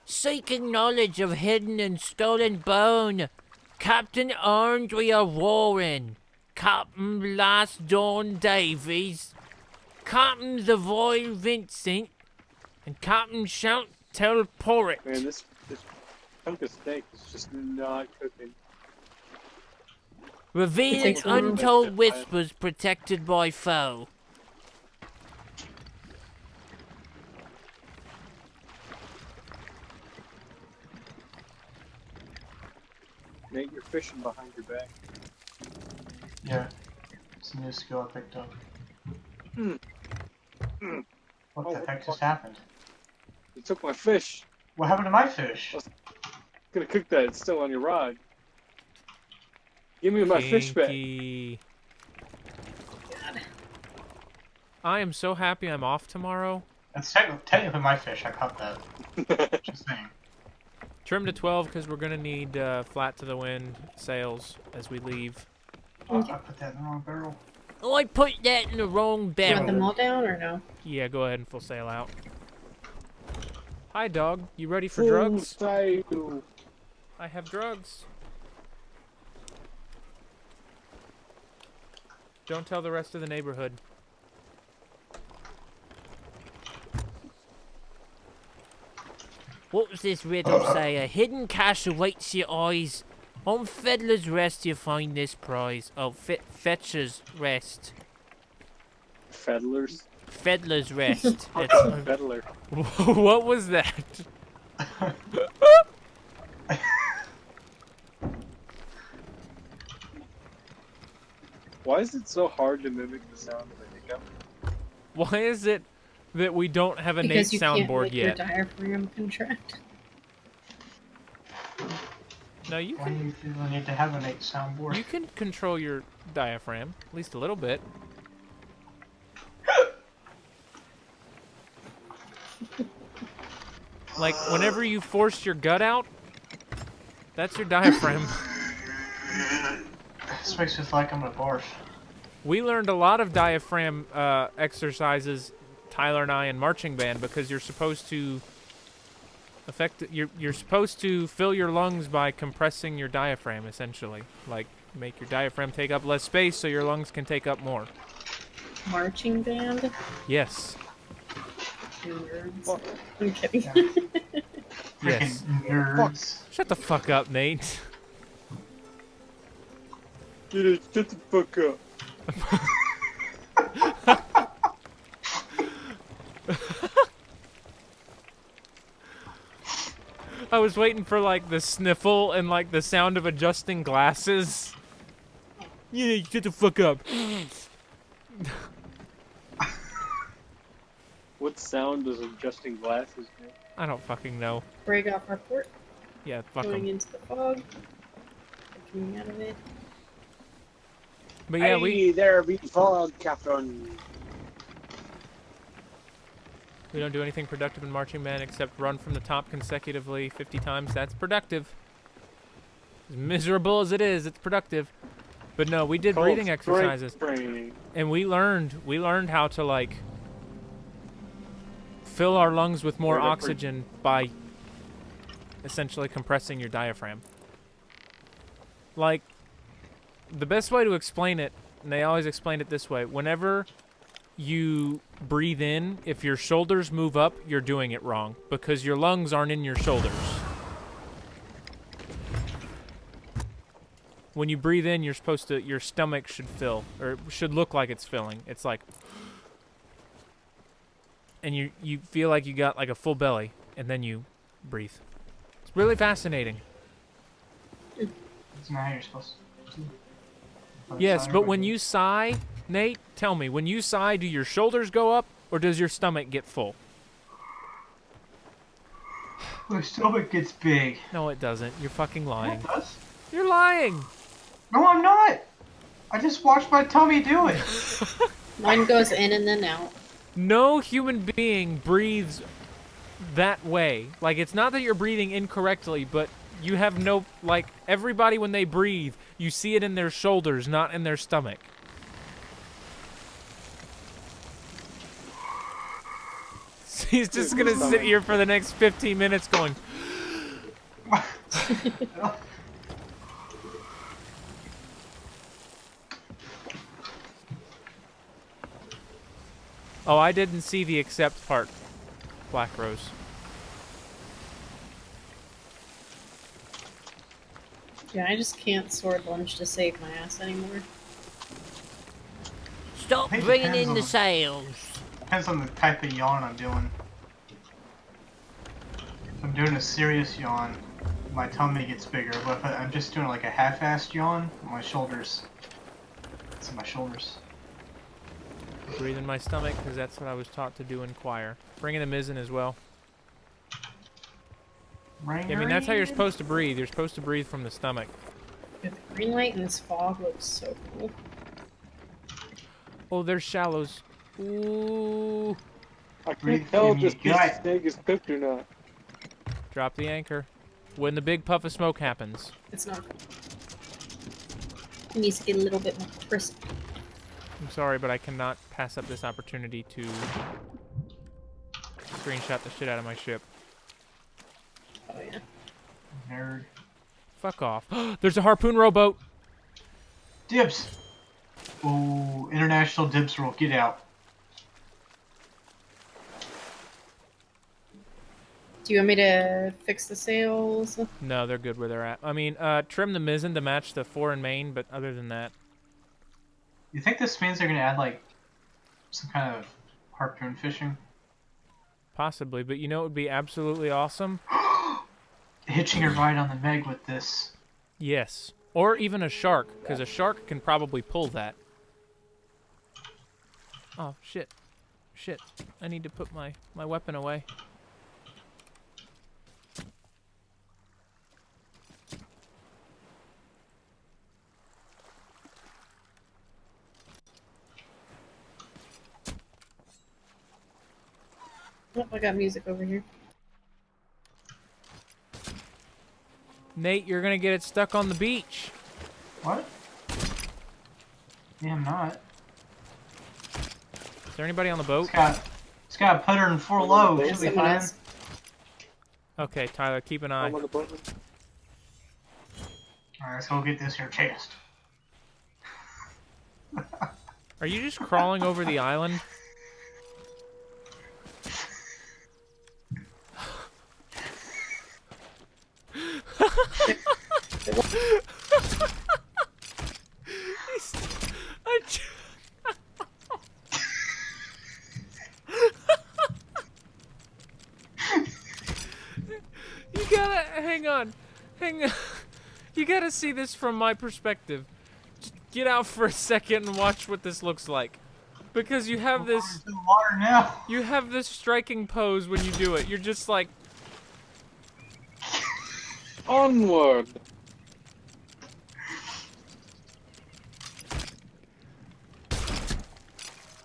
Seeking knowledge of hidden and stolen bone. Captain Orange, we are warring. Captain Last Dawn Davies. Captain the Void Vincent. And Captain Shout Teleport. Man, this chunk of steak is just not cooking. Revealing takes a little untold whispers protected by foe. Nate, you're fishing behind your back. Yeah. It's a new skill I picked up. What Oh, the what heck the just fuck? happened? You took my fish. What happened to my fish? Gonna cook that. It's still on your rod. Give me my fish back. Kinky. I am so happy I'm off tomorrow. That's technically my fish. I caught that. Just saying. Trim to 12 because we're gonna need flat to the wind sails as we leave. Oh, I put that in the wrong barrel. Oh, I put that in the wrong You want barrel. them all down or no? Yeah, go ahead and full sail out. Hi, dog. You ready for Full drugs? sail. I have drugs. Don't tell the rest of the neighborhood. What was this riddle say? A hidden cache awaits your eyes. On Fiddler's Rest you find this prize. Oh, Fetcher's Rest. Feddlers. Fiddler's Rest. Feddler. What was that? Why is it so hard to mimic the sound of a hiccup? Why is it that we don't have a Nate Because you can't soundboard make yet? your diaphragm contract. No, you Why can do you feel the need to have an 8 soundboard? you can control your diaphragm, at least a little bit. Like whenever you force your gut out, that's your diaphragm. This makes it like I'm gonna barf. We learned a lot of diaphragm exercises, Tyler and I, in marching band, because you're supposed to you're supposed to fill your lungs by compressing your diaphragm, essentially. Like make your diaphragm take up less space so your lungs can take up more. Marching band? Yes. Nerds. I'm kidding. Yes. Freaking nerds. Shut the fuck up, Nate. Shut the fuck up. I was waiting for like the sniffle and like the sound of adjusting glasses. Yeah, shut the fuck up. What sound does adjusting glasses make? I don't fucking know. Break off our port, Yeah, fuck going 'em. into the fog, coming out of it. But yeah, Hey, there be fog, Captain. we don't do anything productive in marching band except run from the top consecutively 50 times. That's productive. As miserable as it is, it's productive. But no, we did breathing Strength exercises, training. and we learned how to like fill our lungs with more Wait, wait, wait. oxygen by essentially compressing your diaphragm. Like, the best way to explain it, and they always explain it this way, whenever you breathe in, if your shoulders move up, you're doing it wrong because your lungs aren't in your shoulders. When you breathe in, you're supposed to, your stomach should fill, or should look like it's filling. It's like, and you feel like you got like a full belly, and then you breathe. It's really fascinating. That's not how you're supposed to. Yes, but when you sigh, Nate, tell me, when you sigh, do your shoulders go up or does your stomach get full? My stomach gets big. No, it doesn't. You're fucking Yeah, lying. it does. You're lying. No, I'm not. I just watched my tummy do it. Mine goes in and then out. No human being breathes that way. Like, it's not that you're breathing incorrectly, but you have no, like, everybody when they breathe, you see it in their shoulders, not in their stomach. He's just gonna sit here for the next 15 minutes going, oh, I didn't see the accept part, Black Rose. Yeah, I just can't sword lunge to save my ass anymore. Stop It bringing depends in on the the- sails. Depends on the type of yawn I'm doing. If I'm doing a serious yawn, my tummy gets bigger. But if I'm just doing like a half-assed yawn, my shoulders. It's in my shoulders. Breathe in my stomach, because that's what I was taught to do in choir. Bring in the mizzen as well. Yeah, I mean, that's how you're supposed to breathe. You're supposed to breathe from the stomach. Yeah, the green light and this fog looks so cool. Oh, there's shallows. Ooh. I Breathe can't tell in if your this piece of gut. steak is cooked or not. Drop the anchor. When the big puff of smoke happens. It's not. It needs to get a little bit more crisp. I'm sorry, but I cannot pass up this opportunity to screenshot the shit out of my ship. Oh yeah. Nerd. Fuck off. There's a harpoon rowboat. Dibs. Oh, international dibs rule. Get out. Do you want me to fix the sails? No, they're good where they're at. I mean, trim the mizzen to match the fore and main, but other than that. You think this means they're gonna add like some kind of harpoon fishing? Possibly, but you know it would be absolutely awesome? Hitching a ride on the Meg with this. Yes. Or even a shark, because a shark can probably pull that. Oh, shit. Shit. I need to put my weapon away. Oh, I got music over here. Nate, you're gonna get it stuck on the beach. What? Yeah, I'm not. Is there anybody on the boat? It's got a putter and 4 low. There's Should be someone fine. else. Okay, Tyler, keep an eye. I'm on the boat. Alright, let's go get this here chest. Are you just crawling over the island? You gotta hang on. You gotta see this from my perspective. Just get out for a second and watch what this looks like, because you have this. Into the water now. You have this striking pose when you do it. You're just like, Onward!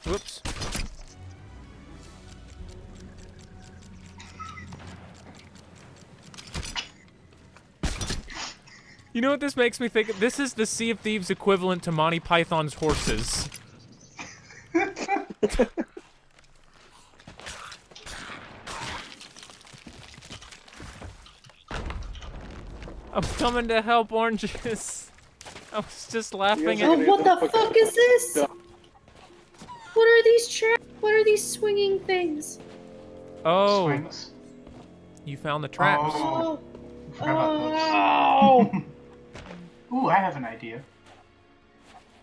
whoops. You know what this makes me think of? This is the Sea of Thieves equivalent to Monty Python's horses. I'm coming to help, oranges. I was just laughing Yeah. Oh, at. what the fuck is this? What are these traps? What are these swinging things? Oh, Swings. you found the traps. Oh. Oh, I forgot about oh. those. Ooh, I have an idea.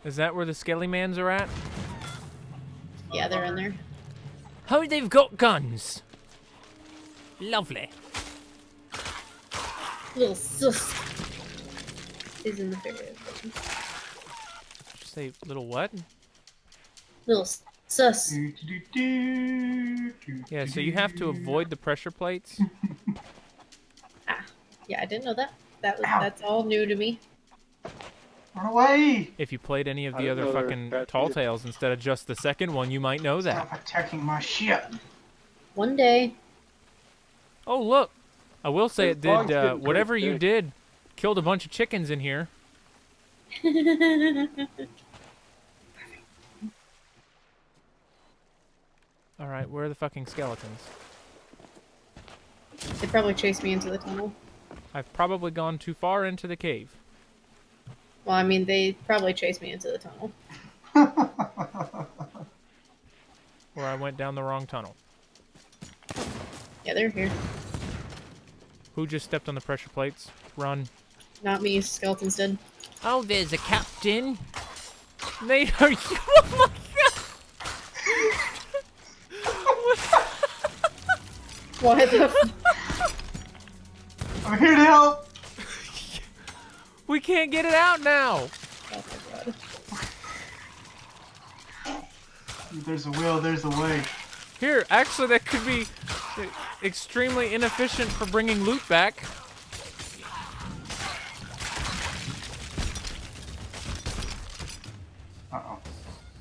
Is that where the Skelly-mans are at? Yeah, they're in there. Oh, they've got guns. Lovely. Little sus. Is in the video. Say little what? Little sus. Yeah, so you have to avoid the pressure plates. Yeah, I didn't know that. Ow. That's all new to me. Run away! If you played any of I the didn't other know there were fucking crap Tall either. Tales instead of just the second one, you might know that. Stop attacking my shit! One day. Oh, look. I will say it This fog's did, getting whatever pretty you thick. did, killed a bunch of chickens in here. Alright, where are the fucking skeletons? They probably chased me into the tunnel. I've probably gone too far into the cave. Well, I mean, they probably chased me into the tunnel. Or I went down the wrong tunnel. Yeah, they're here. Who just stepped on the pressure plates? Run. Not me, skeletons did. Oh, there's a captain. Nate, are you? Oh my What the I'm here to help! We can't get it out now! Oh my god. There's a will, there's a way. Here, actually, that could be extremely inefficient for bringing loot back. Uh-oh.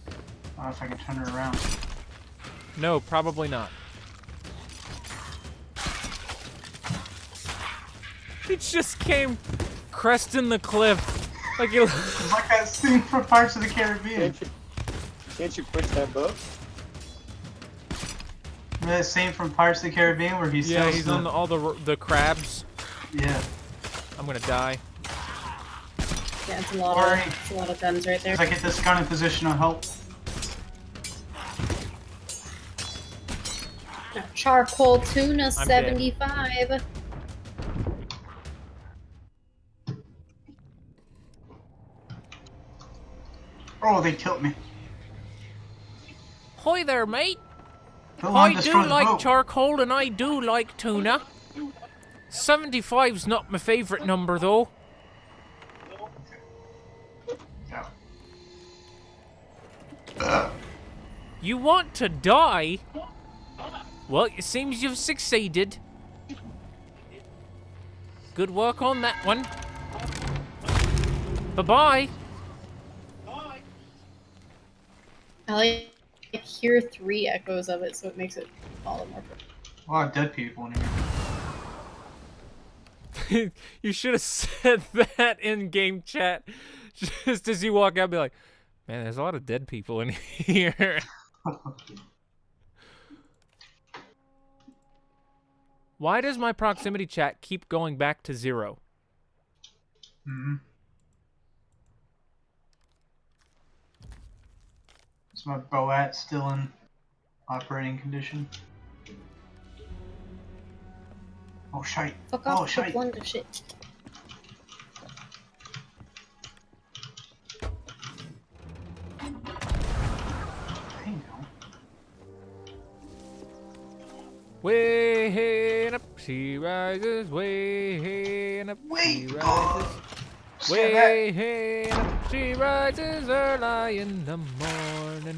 I don't know if I can turn it around. No, probably not. It just came cresting the cliff. Like it. It's like that scene from Pirates of the Caribbean. Can't you push that boat? Remember that scene from Pirates of the Caribbean where he Yeah, sells he's the... on all the crabs. Yeah. I'm gonna die. Yeah, it's Worry. a lot of guns right there. As I get this gun in position, I'll help. Charcoal tuna I'm 75. Oh, they killed me. Hi there, mate. Go on, I do destroy the like boat. charcoal and I do like tuna. 75's not my favorite number, though. Yeah. You want to die? Well, it seems you've succeeded. Good work on that one. Bye-bye. I like hear 3 echoes of it, so it makes it all the more perfect. A lot of dead people in here. You should have said that in game chat. Just as you walk out, be like, man, there's a lot of dead people in here. Why does my proximity chat keep going back to 0? Mm-hmm. Is my boat still in operating condition? Oh, shite. Fuck Oh, off the shite. blunder shit. There you go. Way and up she rises, way and up she Wait! rises. Oh, Way and up she rises early in the morning.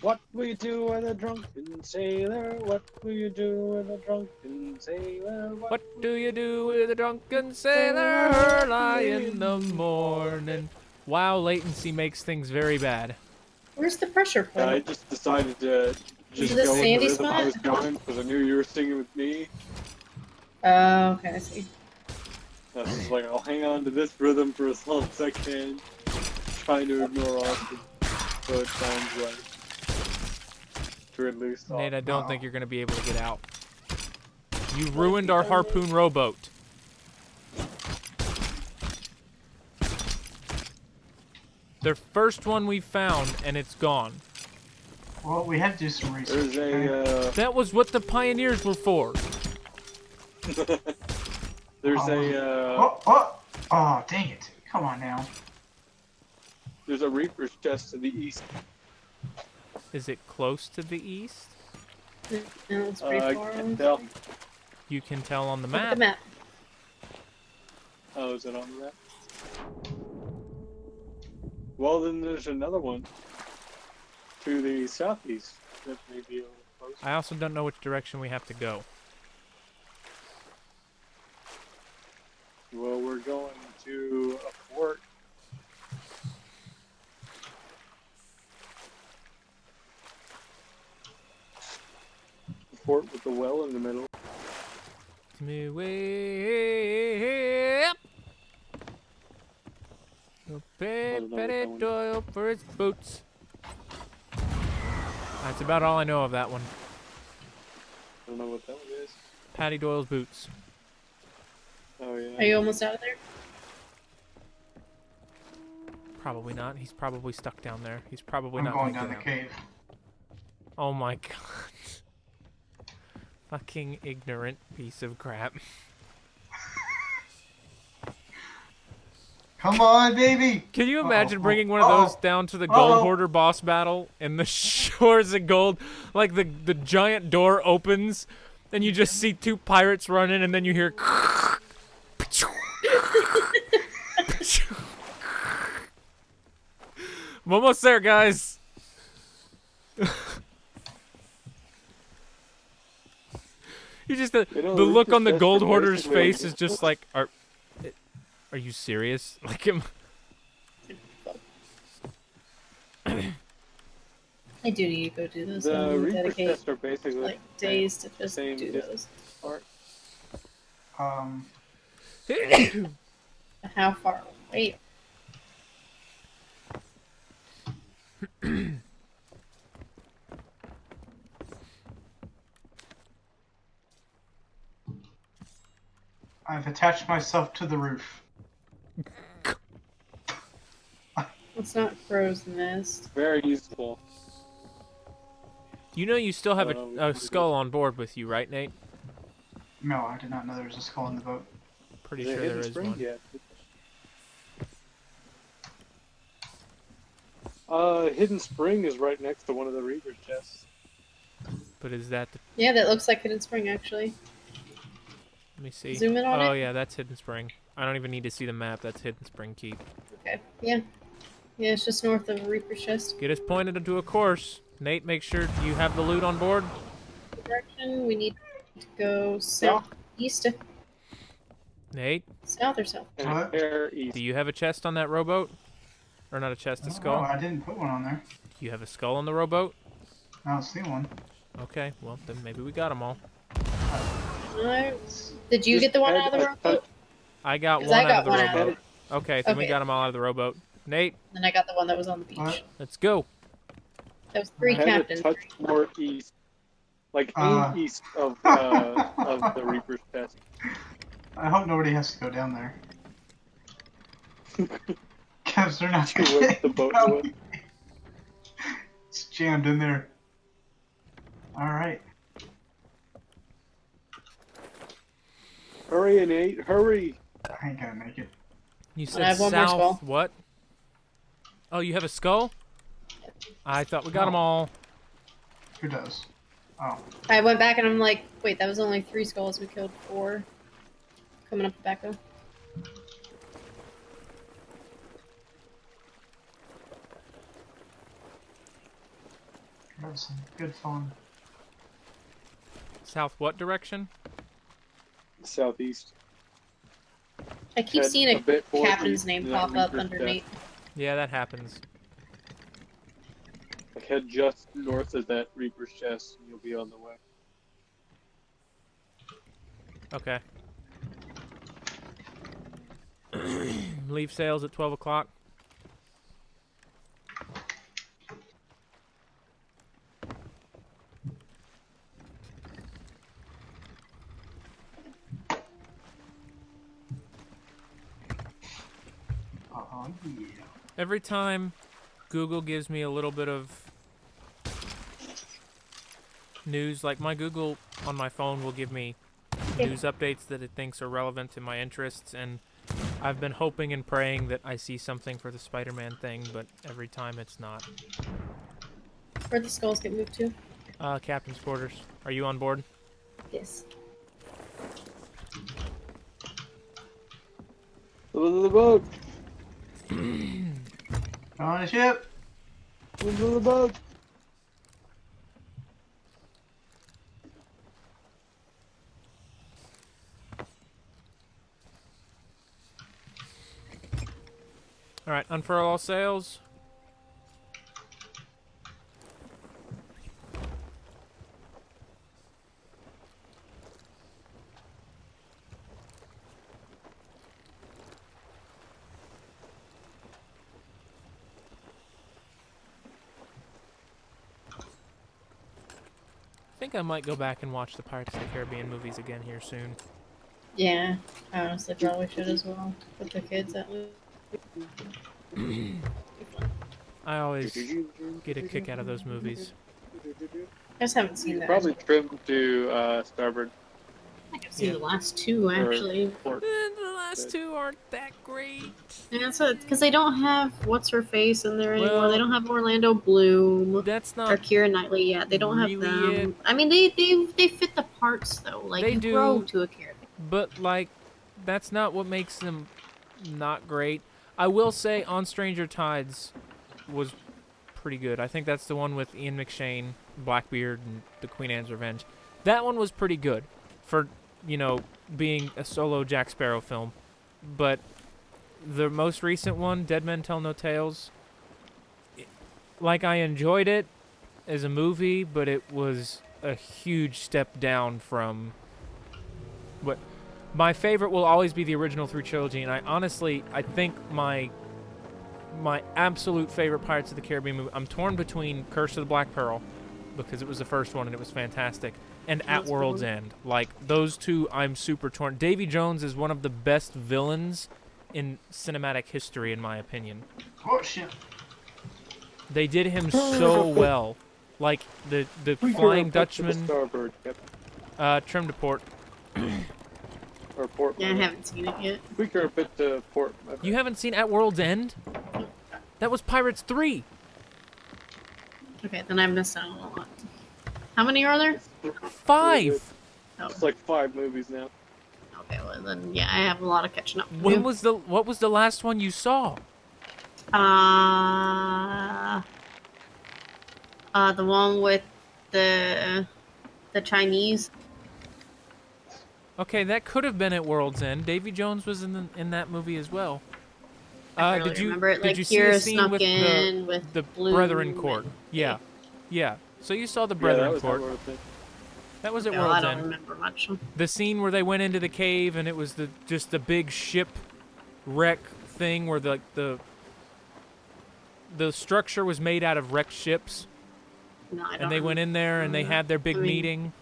What will you do with a drunken sailor? What will you do with a drunken sailor? What do you do with a drunken sailor early in the morning? Wow, latency makes things very bad. Where's the pressure I point? just decided to just Is this go with the Sandy rhythm I spot? was going because I knew you were singing with me. Oh, okay, I see. I was just like, I'll hang on to this rhythm for as long as I can, trying to ignore Austin, so it sounds right. To release off. Nate, I don't think you're going to be able to get out. You ruined our harpoon rowboat. The first one we found, and it's gone. Well, we had to do some research. There's okay? That was what the pioneers were for. there's Oh, dang it. Come on now. there's a Reaper's chest to the east. Is it close to the east? No, it's pretty I far. can't tell. You can tell on the Look at map. the map. Oh, is it on the map? Well, then there's another one to the southeast that may be a little close. I also don't know which direction we have to go. Well, we're going to a fort. A fort with the well in the middle. Me way up. Pay don't know what Petty that one is. Doyle for his boots. That's about all I know of that one. I don't know what that one is. Patty Doyle's boots. Oh, yeah. Are you almost out of there? Probably not. He's probably stuck down there. He's probably I'm not going gonna down the get out. cave. Oh my god. Fucking ignorant piece of crap. Come on, baby! Can you Uh-oh, imagine oh, bringing one of those uh-oh, down to the Gold uh-oh. Hoarder boss battle in the Shores of Gold? Like the giant door opens and you just see two pirates running and then you hear I'm almost there, guys. You just the You know, look Reaper's on the Chest Gold are Hoarder's basically face is just like, are you serious? Like him. I do need to go do those. The and Reaper's dedicate Chest are basically like days to just same do distance those. apart. How far away? I've attached myself to the roof. It's not Crow's Nest. Very useful. You know you still have I don't know a what to do. skull on board with you, right, Nate? No, I did not know there was a skull in the boat. Pretty Is it sure there Hidden is Spring? one. Yeah. Hidden Spring is right next to one of the Reaper's chests. But is that the... Yeah, that looks like Hidden Spring actually. Let me see. Zoom in on Oh it. yeah, that's Hidden Spring. I don't even need to see the map. That's Hidden Spring Keep. Okay. Yeah. Yeah, it's just north of Reaper's Chest. Get us pointed into a course. Nate, make sure you have the loot on board. Direction we need to go southeast. Nate, South or south? And What? fair east. do you have a chest on that rowboat? Or not a chest, a Oh, skull? I didn't put one on there. Do you have a skull on the rowboat? I don't see one. Okay, well then maybe we got them all. No. Did you Just get the one head out of the a rowboat? touch- I got 'Cause one I out got of the one out. rowboat. Okay, then we Okay. got them all out of the rowboat. Nate, Then I got the one that was on the beach. What? let's go. That was three Head captains. a touch more east. Like Uh. aim east of the Reaper's chest. I hope nobody has to go down there. Because they're not To where the boat was. It's jammed in there. Alright. Hurry, Nate, hurry! I ain't gonna make it. You I said have one more south. skull. What? Oh, you have a skull? I thought we got them all. Who does? Oh. I went back and I'm like, wait, that was only 3 skulls. We killed 4. Coming up the back though. That was some good fun. South what direction? Southeast. I keep Head seeing a bit more captain's east name than that pop up Reaper's underneath. Yeah, that happens. Like head just north of that Reaper's chest, and you'll be on the way. Okay. Leave sails at 12 o'clock. Oh, yeah. Every time Google gives me a little bit of news, like my Google on my phone will give me news updates that it thinks are relevant to my interests, and I've been hoping and praying that I see something for the Spider-Man thing, but every time it's not. Where'd the skulls get moved to? Captain's quarters. Are you on board? Yes. The boat! On a ship. What's it about? All right, unfurl all sails. I think I might go back and watch the Pirates of the Caribbean movies again here soon. Yeah, I honestly probably should as well. With the kids at least. I always get a kick out of those movies. I just haven't seen that. Probably trimmed to starboard. I think I've seen the last two actually. Port. The last two aren't that great. And that's because they don't have what's her face in there anymore. Well, They don't have Orlando Bloom That's or not. Keira Knightley. Yeah, they don't really have them. it. I mean, they fit the parts though. Like They you do. grow to a character. But like, that's not what makes them not great. I will say, On Stranger Tides was pretty good. I think that's the one with Ian McShane, Blackbeard, and the Queen Anne's Revenge. That one was pretty good for, being a solo Jack Sparrow film. But the most recent one, Dead Men Tell No Tales, I enjoyed it as a movie, but it was a huge step down from what my favorite will always be the original 3 trilogy, and I think my absolute favorite Pirates of the Caribbean movie, I'm torn between Curse of the Black Pearl, because it was the first one and it was fantastic, and At World's End. Like, those two, I'm super torn. Davy Jones is one of the best villains in cinematic history, in my opinion. Oh shit. They did him so well. Like, the Flying Dutchman, Starboard, yep. trim to port. Or port. Yeah, I haven't seen it yet. Quicker a bit to port. You haven't seen At World's End? That was Pirates 3. Okay, then I missed out on a lot. How many are there? 5. Oh, It's like 5 movies now. okay. Well, then yeah, I have a lot of catching up to do. What was the last one you saw? The one with the Chinese. Okay, that could have been At World's End. Davy Jones was in that movie as well. I barely did you remember it. did Like you see a Kira scene snuck with in with the Bloom Brethren Court? and- Yeah, yeah. So you saw the Yeah, Brethren that was Court. worth it. That was At No, I World's don't End. remember much. The scene where they went into the cave and it was just the big ship wreck thing where the structure was made out of wrecked ships, No, I don't. and they went in there and they had their big I mean- meeting.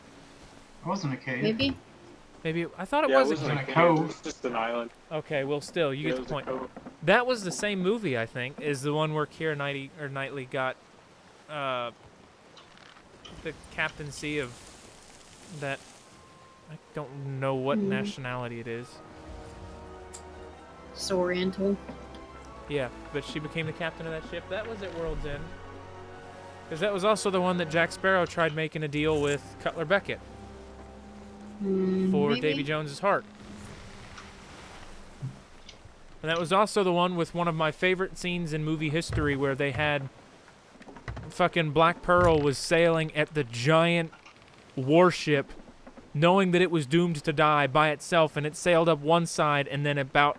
It wasn't a cave. Maybe. Maybe I thought it Yeah, was. it wasn't a cave, cove. It was just an island. Okay, well, still, you Yeah, get it the was a point. cove. That was the same movie, I think, is the one where Keira Knightley got the captaincy of that. I don't know what nationality it is. Just Oriental. Yeah, but she became the captain of that ship. That was at World's End. Because that was also the one that Jack Sparrow tried making a deal with Cutler Beckett for Maybe? Davy Jones's heart. And that was also the one with one of my favorite scenes in movie history where they had fucking Black Pearl was sailing at the giant warship knowing that it was doomed to die by itself, and it sailed up one side, and then about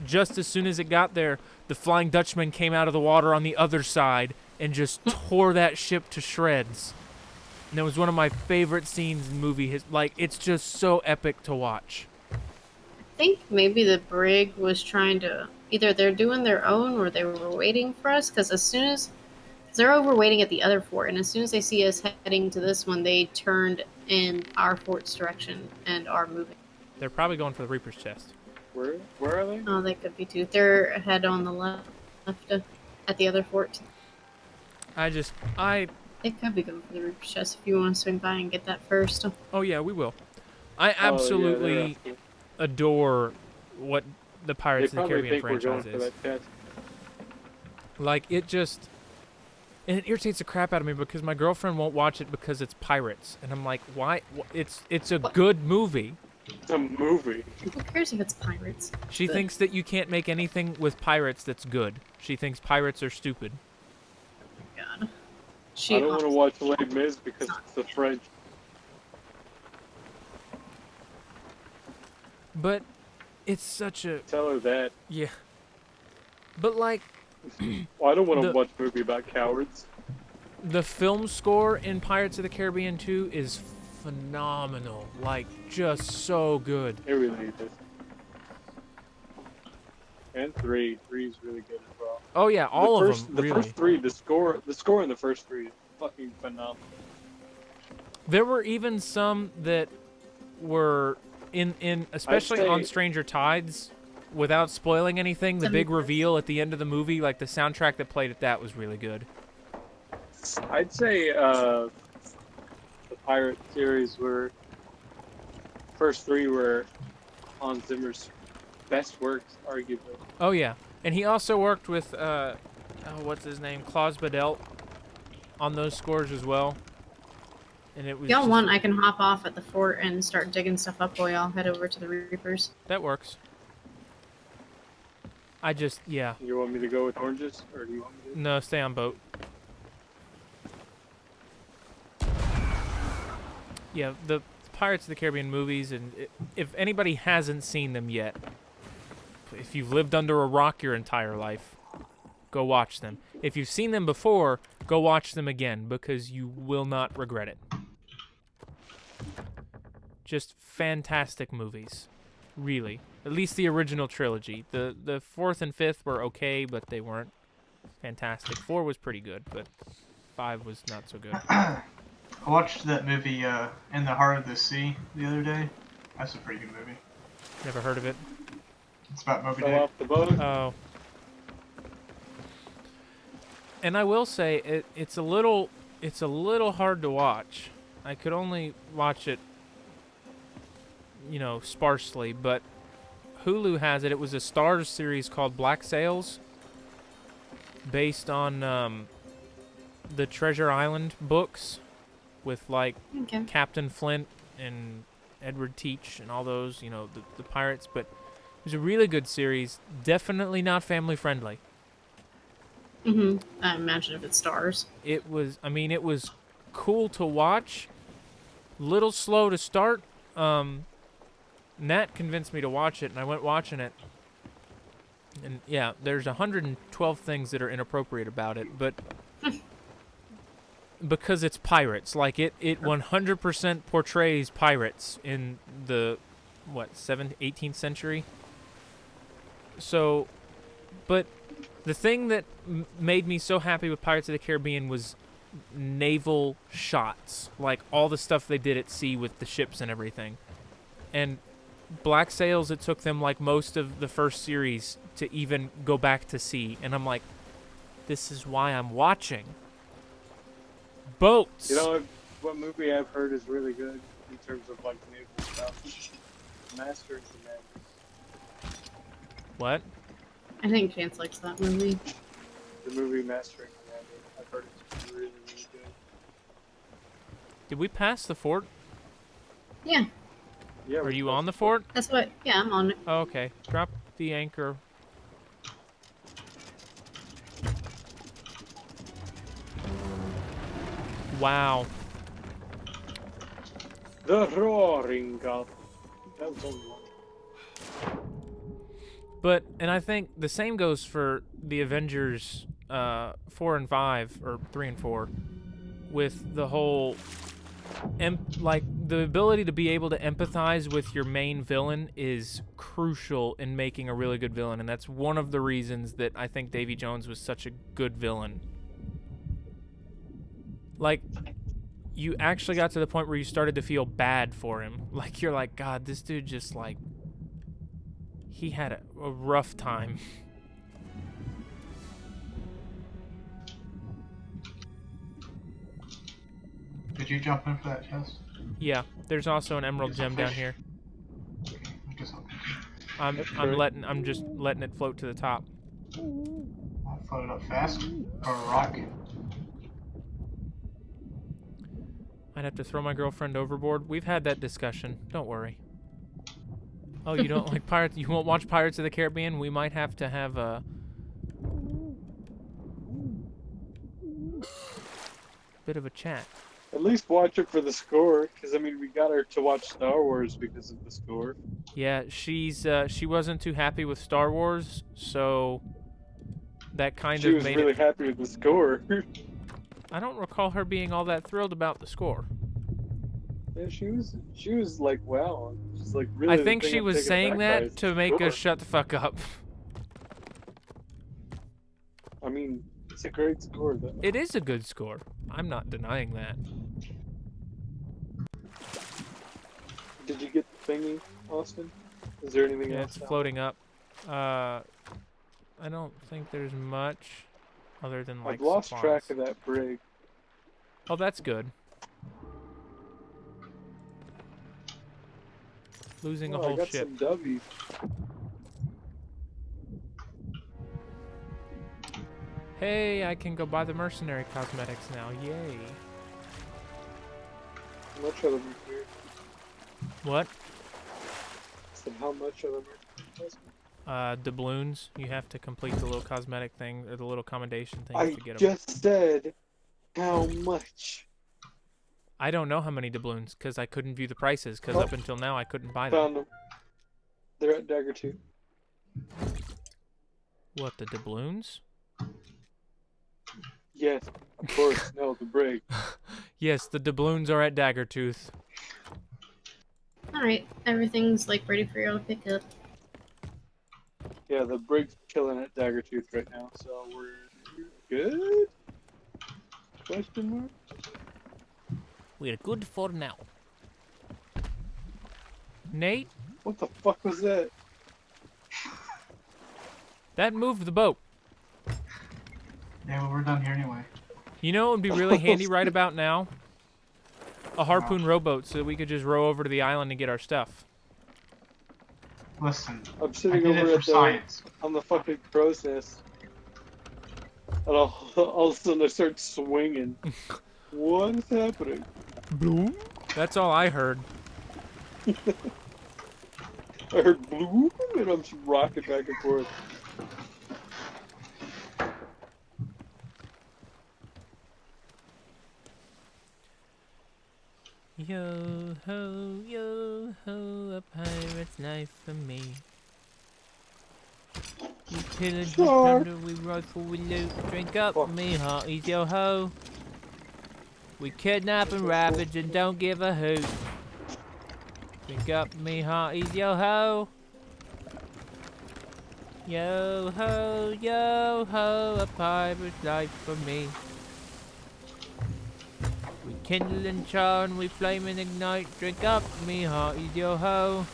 just as soon as it got there, the Flying Dutchman came out of the water on the other side and just tore that ship to shreds. And it was one of my favorite scenes in movie like, it's just so epic to watch. I think maybe the brig was trying to either they're doing their own or they were waiting for us. Because as soon as they're over waiting at the other fort, and as soon as they see us heading to this one, they turned in our fort's direction and are moving. They're probably going for the Reaper's chest. Where are they? Oh, they could be too. They're ahead on the left at the other fort. They could be going for the Reaper's chest if you want to swing by and get that first. Oh yeah, we will. I Oh, yeah, absolutely they're adore what the They Pirates of the probably Caribbean think we're going franchise for is. that chest. Like, and it irritates the crap out of me because my girlfriend won't watch it because it's pirates, and I'm like, why? It's a good movie. It's a movie. Who cares if it's pirates? She But- thinks that you can't make anything with pirates that's good. She thinks pirates are stupid. God. She I don't want to watch Les Mis because it's the French. But it's such a Tell her that. yeah. But like Well, I don't want to The- watch a movie about cowards. the film score in Pirates of the Caribbean 2 is phenomenal. Like just so good. It really is. And 3. 3 is really good as well. Oh yeah, all the of first, them The really. first 3, the score in the first 3 is fucking phenomenal. There were even some that were in especially on say- Stranger Tides, without spoiling anything, the big reveal at the end of the movie, like the soundtrack that played at that was really good. I'd say the pirate series were first 3 were Hans Zimmer's best works, arguably. Oh yeah, and he also worked with what's his name, Klaus Badelt, on those scores as well. And it was Y'all just- want, I can hop off at the fort and start digging stuff up while y'all head over to the Reapers. that works. I just yeah, You want me to go with oranges, or do you want me to? no, stay on boat. Yeah, the Pirates of the Caribbean movies, and if anybody hasn't seen them yet, if you've lived under a rock your entire life, go watch them. If you've seen them before, go watch them again because you will not regret it. Just fantastic movies, really. At least the original trilogy. The fourth and fifth were okay, but they weren't fantastic. 4 was pretty good, but 5 was not so good. I watched that movie In the Heart of the Sea the other day. That's a pretty good movie. Never heard of it. It's about Moby Fell Dick. off the boat. Oh. And I will say it's a little hard to watch. I could only watch it, sparsely, but Hulu has it. It was a Starz series called Black Sails, based on the Treasure Island books, with like Okay. Captain Flint and Edward Teach and all those, the pirates. But it was a really good series. Definitely not family friendly. I imagine if it stars. It was cool to watch. Little slow to start. Nat convinced me to watch it, and I went watching it. And yeah, there's 112 things that are inappropriate about it, but because it's pirates, like it 100% portrays pirates in the 18th century. So, but the thing that made me so happy with Pirates of the Caribbean was naval shots, like all the stuff they did at sea with the ships and everything. And Black Sails, it took them like most of the first series to even go back to sea, and I'm like, this is why I'm watching. Boats. You know what movie I've heard is really good in terms of like naval stuff? Master and Commander. What? I think Chance likes that movie. The movie Master and Commander. I've heard it's really, really good. Did we pass the fort? Yeah, Yeah. Are you on the fort? that's what. Yeah, I'm on it. Oh, okay. Drop the anchor. Wow. The Roaring Gulf. That was only one. But, and I think the same goes for the Avengers 4 and 5, or 3 and 4, with the whole, like, the ability to be able to empathize with your main villain is crucial in making a really good villain, and that's one of the reasons that I think Davy Jones was such a good villain. Like, you actually got to the point where you started to feel bad for him. Like, you're like, God, this dude just, like, he had a rough time. Did you jump in for that chest? Yeah, there's also an emerald gem down here. I guess I'm just letting it float to the top. I'll float it up fast. Or a rock. I'd have to throw my girlfriend overboard. We've had that discussion. Don't worry. Oh, you don't like Pirates? You won't watch Pirates of the Caribbean? We might have to have a bit of a chat. At least watch it for the score, because I mean, we got her to watch Star Wars because of the score. Yeah, she wasn't too happy with Star Wars, so that kind She of was made really it. happy with the score. I don't recall her being all that thrilled about the score. Yeah, she was like, wow. She's like, really. I the think thing she I'm was taken saying aback by is that the to make score. us shut the fuck up. I mean, it's a great score, though. It is a good score. I'm not denying that. Did you get the thingy, Austin? Is there anything Yeah, else? it's down floating up. I don't think there's much other than there? like I've lost supplies. track of that brig. Oh, that's good. Losing a Oh, I whole got ship. some W's. Hey, I can go buy the mercenary cosmetics now. Yay. How much are them here? What? So how much are them? Doubloons. You have to complete the little cosmetic thing or the little commendation thing I to get them. just said how much. I don't know how many doubloons because I couldn't view the prices because up until now I couldn't buy them. Found them. They're at Dagger 2. What, the doubloons? Yes, of course. No, the brig. Yes, the doubloons are at Daggertooth. Alright, everything's like ready for you to pick up. Yeah, the brig's killing at Daggertooth right now, so we're good? Question mark? We're good for now. Nate, What the fuck was that? that moved the boat. Yeah, well, we're done here anyway. You know what would be really handy right about now? A harpoon rowboat so that we could just row over to the island and get our stuff. Listen, I'm I sitting did over it for at the science. on the fucking crow's nest, and all of a sudden I start swinging. What is happening? Bloom? That's all I heard. I heard bloom, and I'm just rocking back and forth. Yo ho, a pirate's life for me. We pillage, we Shark. plunder, we rifle, we loot, drink up, Fuck. me hearties, yo ho. We kidnap and ravage and don't give a hoot. Drink up, me hearties, yo ho. Yo ho, a pirate's life for me. We kindle and char and we flame and ignite. Drink up, me hearties, yo ho.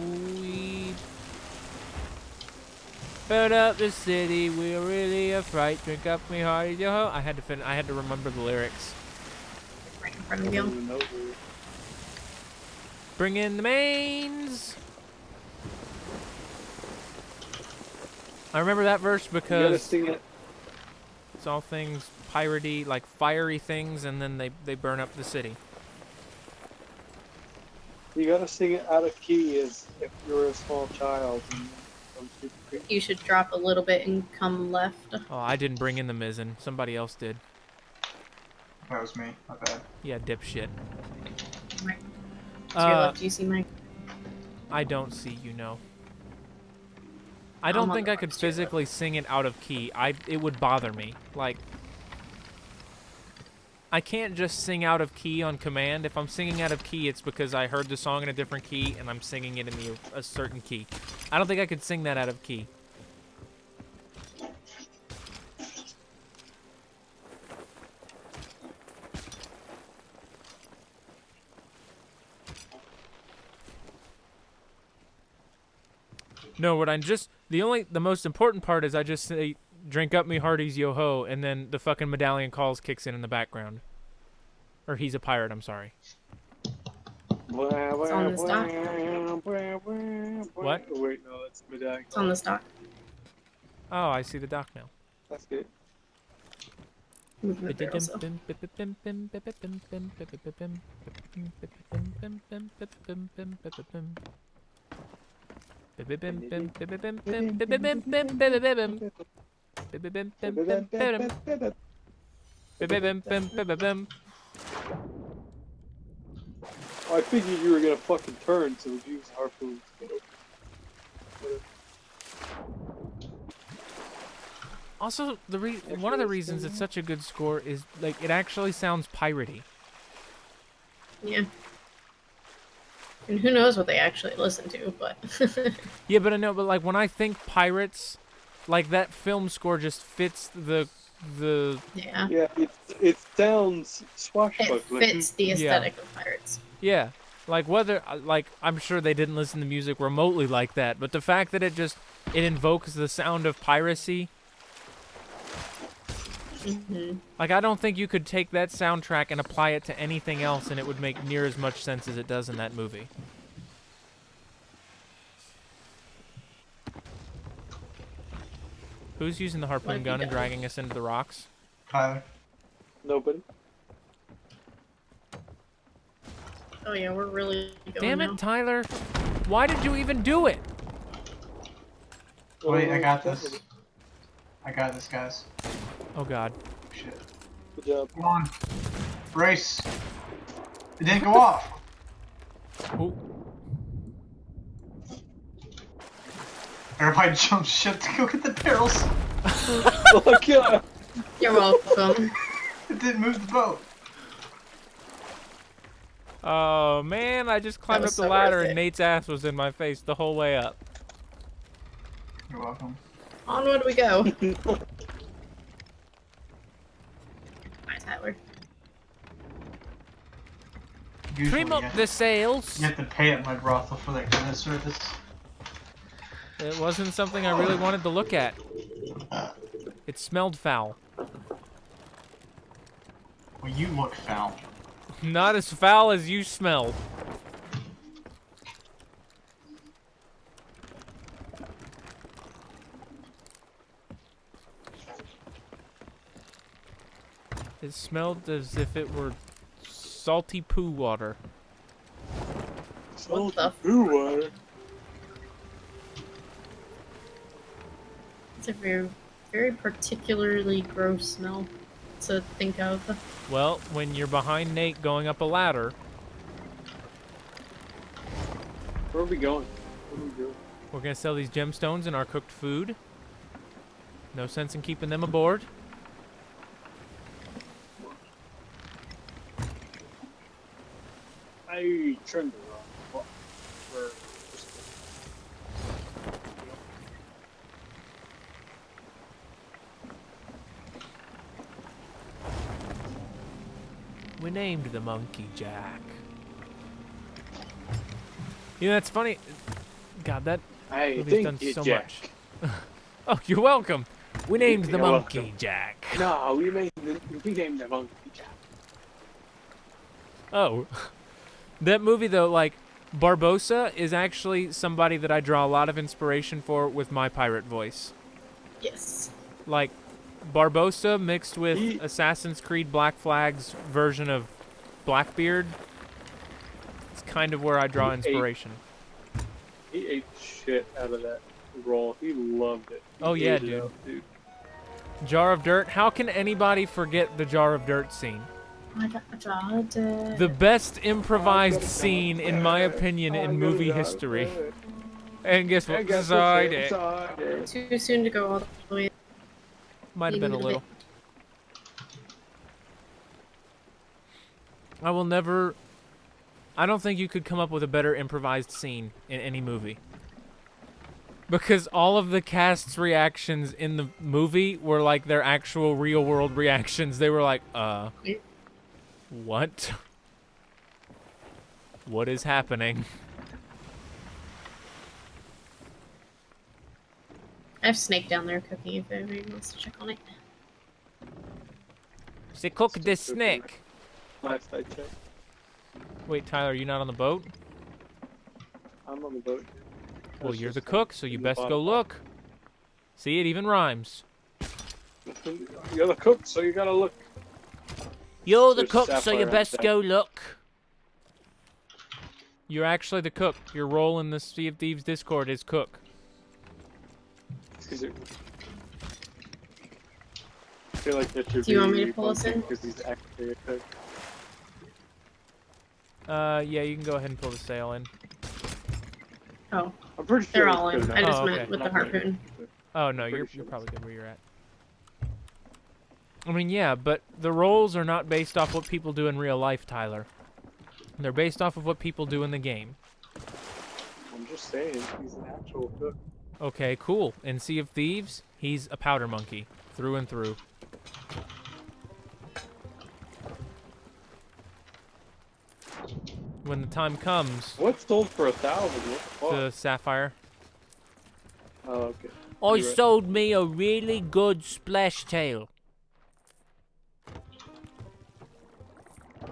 We build up the city, we're really a fright. Drink up, me hearties, yo ho. I had to remember the lyrics. Right in front I of don't you. even know who. Bring in the mains. I remember that verse You gotta because sing it. it's all things piratey, like fiery things, and then they burn up the city. You gotta sing it out of key as if you were a small child. And some stupid creature. You should drop a little bit and come left. Oh, I didn't bring in the mizzen. Somebody else did. That was me. My bad. Yeah, dipshit. Right. To your Uh, left, do you see my... I don't see you, no. I I'm don't on think the I could right, to your left. physically sing it out of key. It would bother me. Like, I can't just sing out of key on command. If I'm singing out of key, it's because I heard the song in a different key and I'm singing it in a certain key. I don't think I could sing that out of key. No, what I'm just the most important part is I just say drink up me hearties yo ho, and then the fucking medallion calls kicks in the background. Or he's a pirate, I'm sorry. It's on this dock. What? Oh, wait, no, that's medallion. It's on this dock. Oh, I see the dock now. That's good. Moving the barrels up. I figured you were gonna fucking turn, so we'd use harpoons. Also, one of the reasons it's such a good score is like it actually sounds piratey. Yeah. And who knows what they actually listen to, but... Yeah, but I know, but like when I think pirates, like that film score just fits the yeah. Yeah, it sounds It swashbuckling. fits the aesthetic of pirates. yeah. Like whether like I'm sure they didn't listen to music remotely like that, but the fact that it invokes the sound of piracy. Mm-hmm. Like I don't think you could take that soundtrack and apply it to anything else and it would make near as much sense as it does in that movie. Who's using the What have harpoon you gun and done? dragging us into the rocks? Tyler. Nobody. Oh yeah, we're really going Damn it, now. Tyler. Why did you even do it? Wait, I got this. I got this, guys. Oh god. Shit. Good job. Come on. Brace. It didn't go off. Ooh. Everybody jump ship to go get the barrels. Oh god! You're welcome. It didn't move the boat. Oh man, I just climbed up was the so ladder worth and it. Nate's ass was in my face the whole way up. You're welcome. Onward we go. Hi, Tyler. Usually Trim you up have- the sails. You have to pay at my brothel for that kind of service. It wasn't something I really wanted to look at. It smelled foul. Well, you look foul. Not as foul as you smelled. It smelled as if it were salty poo water. What the? Poo water. It's a very, very particularly gross smell to think of. Well, when you're behind Nate going up a ladder, Where are we going? What are we doing? we're gonna sell these gemstones and our cooked food. No sense in keeping them aboard. I turned the wrong button. Where- We named the monkey Jack. You know, that's funny. God, that I movie's think done it's so Jack. much. Oh, you're welcome. We named the You're monkey welcome. Jack. No, we named the monkey Jack. Oh. That movie, though, like, Barbossa is actually somebody that I draw a lot of inspiration for with my pirate voice. Yes. Like, Barbossa mixed with He- Assassin's Creed Black Flag's version of Blackbeard. It's kind of where I draw inspiration. He ate the shit out of that roll. He loved it. He Oh, yeah, ate it dude. up, dude. Jar of Dirt. How can anybody forget the Jar of Dirt scene? I got a job. The best improvised scene, in my opinion, in movie history. And guess what? Side it. Too soon to go all the way. Might have been a Needed little. I will never. I don't think you could come up with a better improvised scene in any movie. Because all of the cast's reactions in the movie were like their actual real world reactions. They were like, what? What is happening? I have Snake down there cooking if anybody wants to check on it. Say, cook this snake. Last I checked. Wait, Tyler, are you not on the boat? I'm on the boat. Well, That's you're the just cook, so you in the best go bottom. look. See, it even rhymes. You're the cook, so you gotta look. You're the There's cook, so you sapphire on best deck. go look. You're actually the cook. Your role in the Sea of Thieves Discord is cook. Is it? I feel like that should Do you want me to pull us in? Because he's actually a cook. Yeah, you can go ahead and pull the sail in. Oh, I'm pretty sure they're it's all in. good I enough. just Oh, meant okay. with the Not really. harpoon. Oh no, Pretty you're sure probably it's- good where you're at. I mean, yeah, but the roles are not based off what people do in real life, Tyler. They're based off of what people do in the game. I'm just saying, he's an actual cook. Okay, cool. In Sea of Thieves, he's a powder monkey, through and through. When the time comes, What's sold for 1,000? What the fuck? the sapphire. Oh, okay. I You're right. sold me a really good splash tail.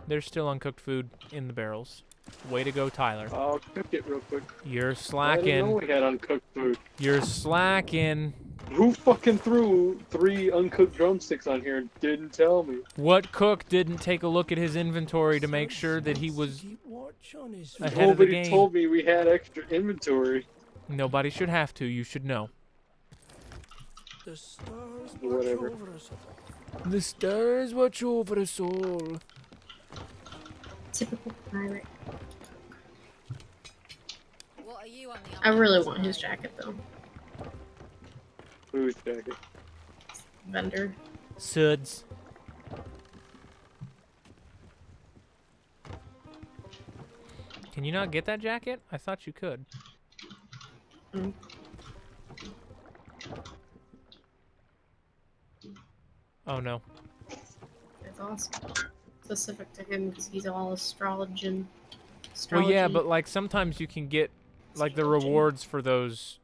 There's still uncooked food in the barrels. Way to go, Tyler. I'll cook it real quick. You're I didn't know slacking. we had uncooked food. You're slacking. Who fucking threw 3 uncooked drumsticks on here and didn't tell me? What cook didn't take a look at his inventory to make sure that he was ahead of the Nobody game? told me we had extra inventory. Nobody should have to. You should know. Whatever. The stars watch over us all. Typical pirate. What are you on the I really other want his side? jacket though. Who's jacket? Vendor. Suds. Can you not get that jacket? I thought you could. Mm. Oh no. It's awesome. Specific to him because he's all astrologian. Well, yeah, Astrology. but like sometimes you can get like the rewards for those.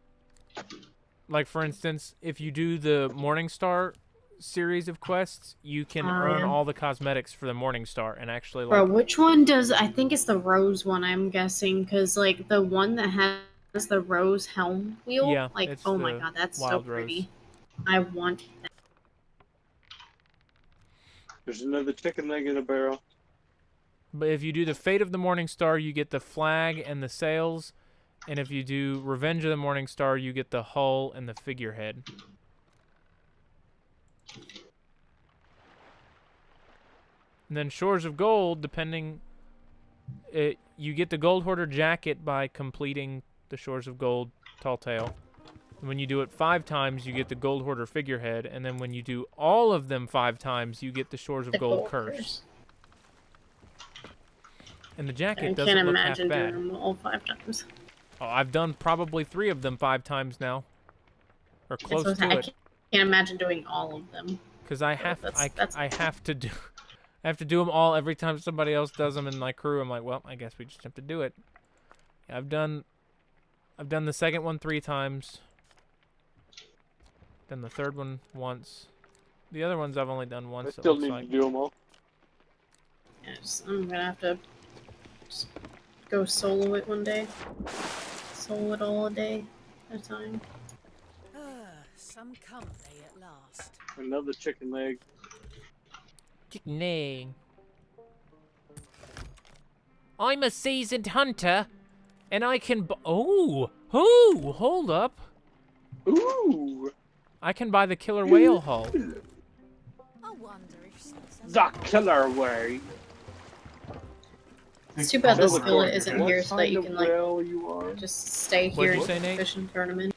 Like for instance, if you do the Morningstar series of quests, you can Oh, earn yeah. all the cosmetics for the Morningstar and actually like Bro, which one does? I think it's the rose one. I'm guessing because like the one that has the rose helm wheel. Yeah, Like, it's oh my the god, that's so wild rose. pretty. I want that. There's another chicken leg in a barrel. But if you do the Fate of the Morningstar, you get the flag and the sails. And if you do Revenge of the Morningstar, you get the hull and the figurehead. And then Shores of Gold, depending... you get the Gold Hoarder jacket by completing the Shores of Gold Tall Tale. When you do it 5 times, you get the Gold Hoarder figurehead. And then when you do all of them 5 times, you get the Shores of The Gold gold curse. And the I jacket can't doesn't look half imagine bad. doing them all 5 times. Oh, I've done probably 3 of them 5 times now, or close That's what to I it, can't imagine doing all of them. because I have that's- I have to do I have to do them all every time somebody else does them in my crew. I'm like, well, I guess we just have to do it. Yeah, I've done the second one 3 times, then the third one once. The other ones I've only done I once. It still looks need like. to do them all. Yes, I'm gonna have to just go solo it one day. Solo it all a day at a time. Some company at last. Another chicken leg. Chicken egg. I'm a seasoned hunter, and I can. Oh, hold up! Ooh! I can buy the killer whale hull. I wonder if she's The killer way. It's too bad the Killer skillet corn. isn't What here so that kind you of can like whale you are? just stay What'd here you say, and Nate? fish in tournament.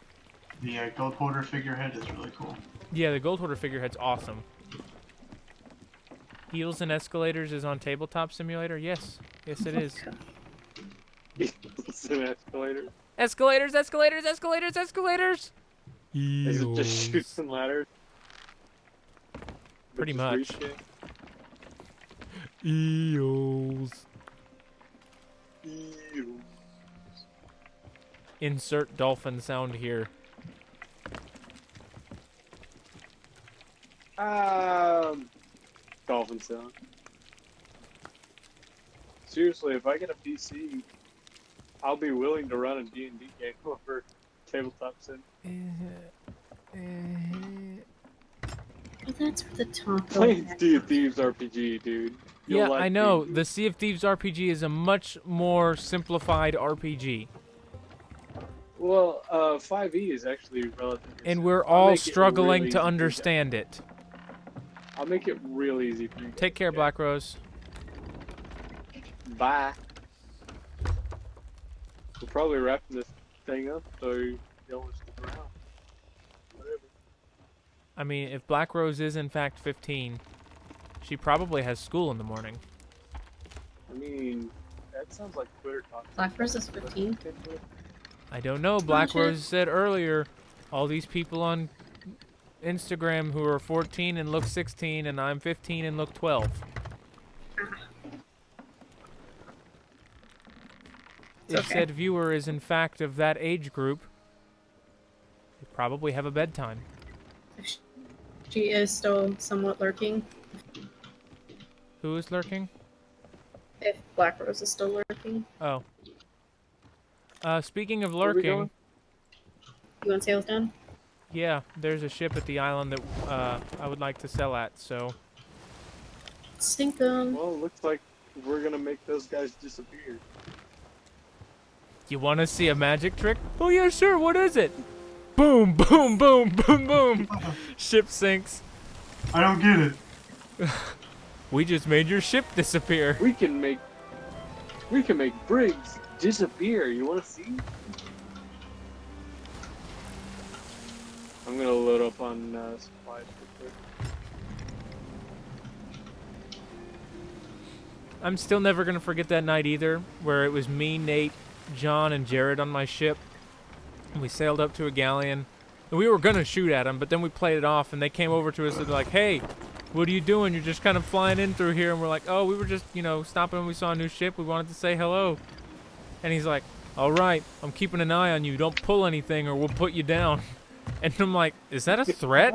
The gold hoarder figurehead is really cool. Yeah, the Gold Hoarder figurehead's awesome. Heels and Escalators is on Tabletop Simulator? Yes. Yes, it is. It's an escalator. Escalators, escalators, escalators, escalators! Is it just shoots and ladders? Pretty Just much. reach it? Eels. Ew. Insert dolphin sound here. Dolphin sound. Seriously, if I get a PC, I'll be willing to run a D&D game over tabletop sim. I That's where the taco. Playing Sea of Thieves RPG, dude. You'll Yeah, like I know. Thieves. The Sea of Thieves RPG is a much more simplified RPG. Well, 5e is actually relatively And simple. we're I'll all make it struggling real to easy for you guys. understand it. I'll make it real easy for you. Take care, guys, Black Rose. okay? Bye. We're probably wrapping this thing up, so you don't want to stick around. Whatever. I mean, if Black Rose is in fact 15, she probably has school in the morning. I mean, that sounds like Twitter talk. Black Rose is 15. I don't know. Black shit. Rose said earlier, all these people on Instagram who are 14 and look 16, and I'm 15 and look 12. If okay. said viewer is in fact of that age group, they probably have a bedtime. She is still somewhat lurking. Who is lurking? If Black Rose is still lurking. Oh. Speaking of Where are we lurking, going? You want sails down? yeah, there's a ship at the island that I would like to sell at, so... Sink them. Well, it looks like we're gonna make those guys disappear. You want to see a magic trick? Oh yeah, sure, what is it? Boom, boom, boom, boom, boom. Ship sinks. I don't get it. We just made your ship disappear. We can make Briggs disappear. You want to see? I'm gonna load up on supplies real quick. I'm still never going to forget that night either, where it was me, Nate, John, and Jared on my ship. And we sailed up to a galleon. And we were going to shoot at them, but then we played it off, and they came over to us and they're like, hey, what are you doing? You're just kind of flying in through here. And we're like, oh, we were just, you know, stopping when we saw a new ship. We wanted to say hello. And he's like, all right, I'm keeping an eye on you. Don't pull anything or we'll put you down. And I'm like, is that a threat?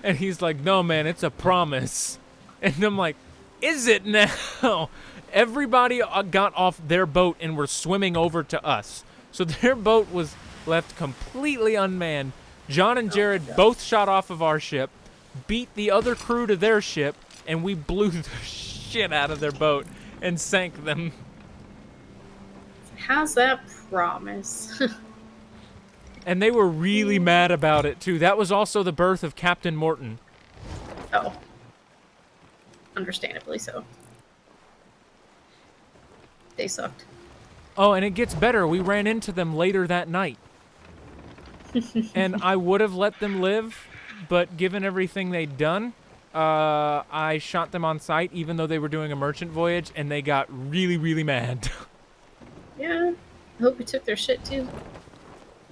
And he's like, no, man, it's a promise. And I'm like, is it now? Everybody got off their boat and were swimming over to us. So their boat was left completely unmanned. John and Jared both shot off of our ship, beat the other crew to their ship, and we blew the shit out of their boat and sank them. How's that promise? And they were really mad about it, too. That was also the birth of Captain Morton. Oh. Understandably so. They sucked. Oh, and it gets better. We ran into them later that night. And I would have let them live, but given everything they'd done, I shot them on sight, even though they were doing a merchant voyage, and they got really, really mad. Yeah. I hope we took their shit too.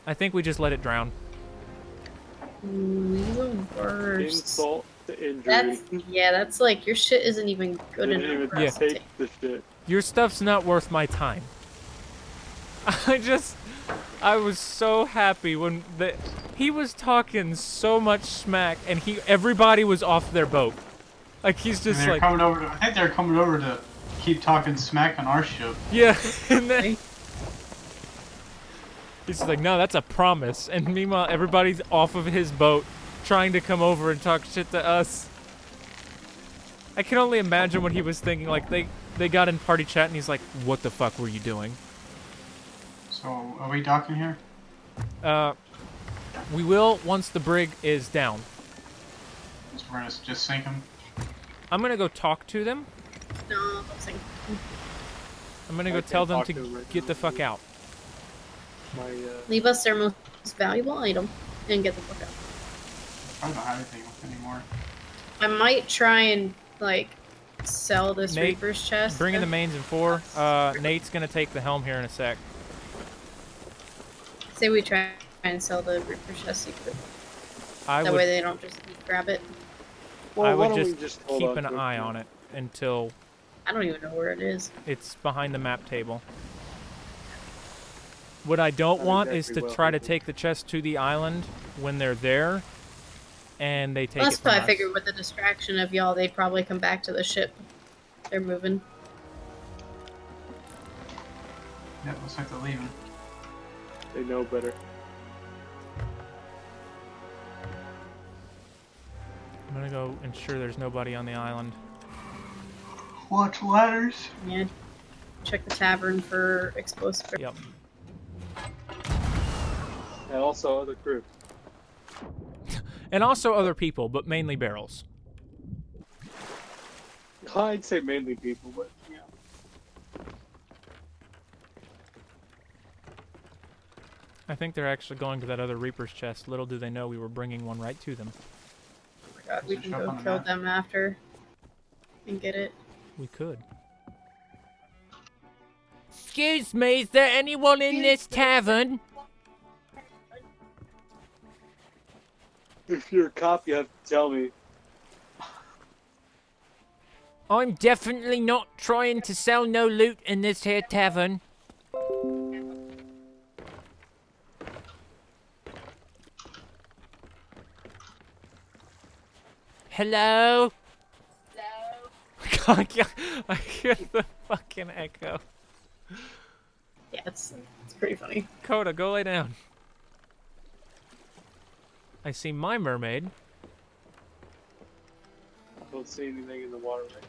I think we just let it drown. Ooh, the worst. Insult to injury. That's like your shit isn't even good Didn't enough even for us to take take. the shit. Your stuff's not worth my time. I was so happy when he was talking so much smack, and everybody was off their boat. Like, he's just And they're like, coming over to, I think they're coming over to keep talking smack on our ship. yeah, and then he's like, no, that's a promise. And meanwhile, everybody's off of his boat, trying to come over and talk shit to us. I can only imagine what he was thinking. Like, they got in party chat, and he's like, what the fuck were you doing? So, are we docking here? We will once the brig is down. So we're gonna just sink them? I'm gonna go talk to them. No, don't sing. I'm gonna go I tell can't them talk to to them right get now. the fuck out. My Leave us their most valuable item and get the fuck out. I don't have anything anymore. I might try and like sell this Nate, Reaper's chest. Bring in the mains in 4. Nate's gonna take the helm here in a sec. Say we try and sell the Reaper's chest secret. I That way would, they don't just grab it. well, I why would don't we just hold keep on an to it eye for on now? it until I don't even know where it is. it's behind the map table. What I don't Not want exactly is to well try to hidden. take the chest to the island when they're there, and they take That's it from why I us. figured with the distraction of y'all, they'd probably come back to the ship. They're moving. Yeah, looks like they're leaving. They know better. I'm gonna go ensure there's nobody on the island. Watch ladders. Yeah. Check the tavern for explosive. Yep. And also other crew. And also other people, but mainly barrels. I'd say mainly people, but yeah. I think they're actually going to that other Reaper's chest. Little do they know we were bringing one right to them. Oh my god, we can Shop go on the kill map. them after and get it. We could. Excuse me, is there anyone in this tavern? If you're a cop, you have to tell me. I'm definitely not trying to sell no loot in this here tavern. Hello? God, yeah, I hear the fucking echo. Yeah, it's pretty funny. Coda, go lay down. I see my mermaid. I don't see anything in the water right now.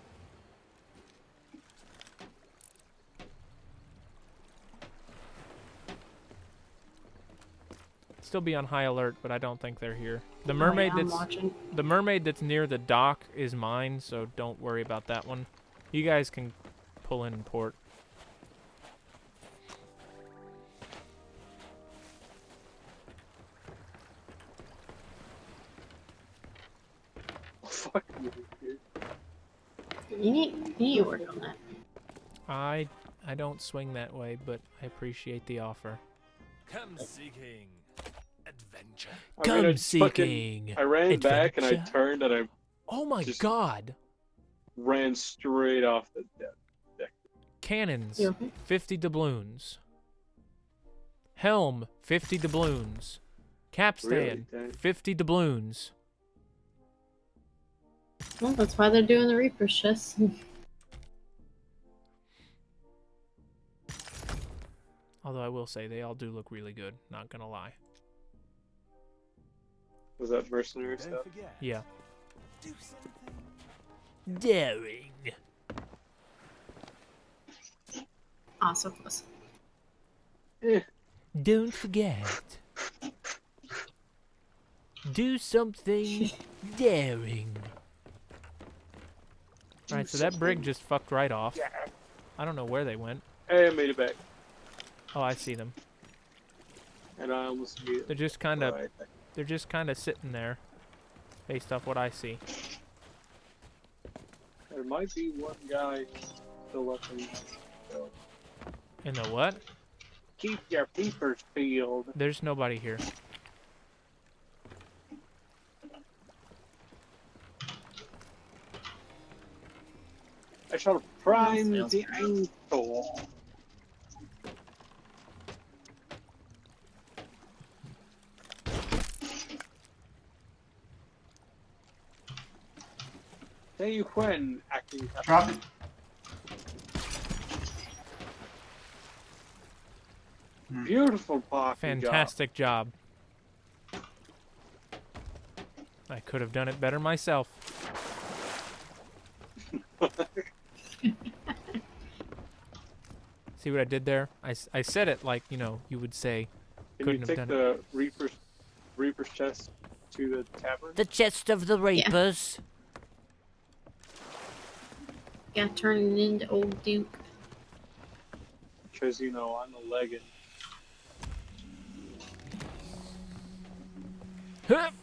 Still be on high alert, but I don't think they're here. The Oh, mermaid yeah, I'm that's watching. the mermaid that's near the dock is mine, so don't worry about that one. You guys can pull in port. Fuck you, dude. You need to work on that. I don't swing that way, but I appreciate the offer. Come seeking adventure. I mean, Come I just fucking- seeking. I ran back and I adventure. turned and I Oh my just- god. ran straight off the deck. Cannons, You okay? 50 doubloons. Helm, 50 doubloons. Capstan, Really? 50 doubloons. Well, that's why they're doing the Reaper's chest. Although I will say they all do look really good, not gonna lie. Was that mercenary Don't stuff? forget. Yeah. Do something. Daring. Ah, so close. Don't forget. Do something daring. Alright, so that brig just fucked right off. I don't know where they went. Hey, I made it back. Oh, I see them. And I almost made it. They're just kind of Right. they're just kind of sitting there based off what I see. There might be one guy still up in so In the what? keep your peepers peeled. There's nobody here. I shall prime Smells the great. ankle. Say you when acting. Drop it. Beautiful parking Fantastic job. I could have done it better myself. See what I did there? I said it like, you know, you would say. Can you Couldn't have take done the Reaper's chest to the tavern? The chest of the Reapers. Yeah, turning into old Duke. Because, you know, I'm a legging.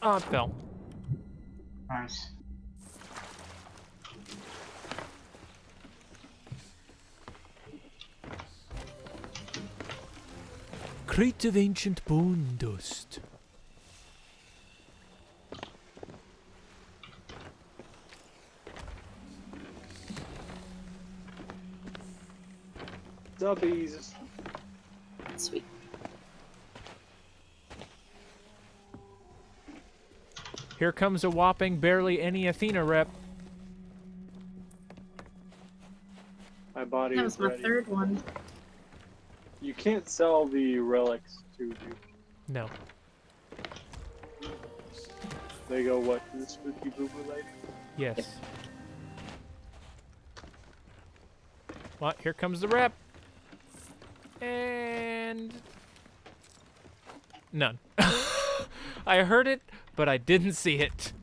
Oh, it fell. Nice. Crate of ancient bone dust. Dubbies. Sweet. Here comes a whopping barely any Athena rep. My body That is was my ready. third one. You can't sell the relics to you. No. They go what? To the spooky boo boo lake? Yes. Well, here comes the rep. And none. I heard it, but I didn't see it.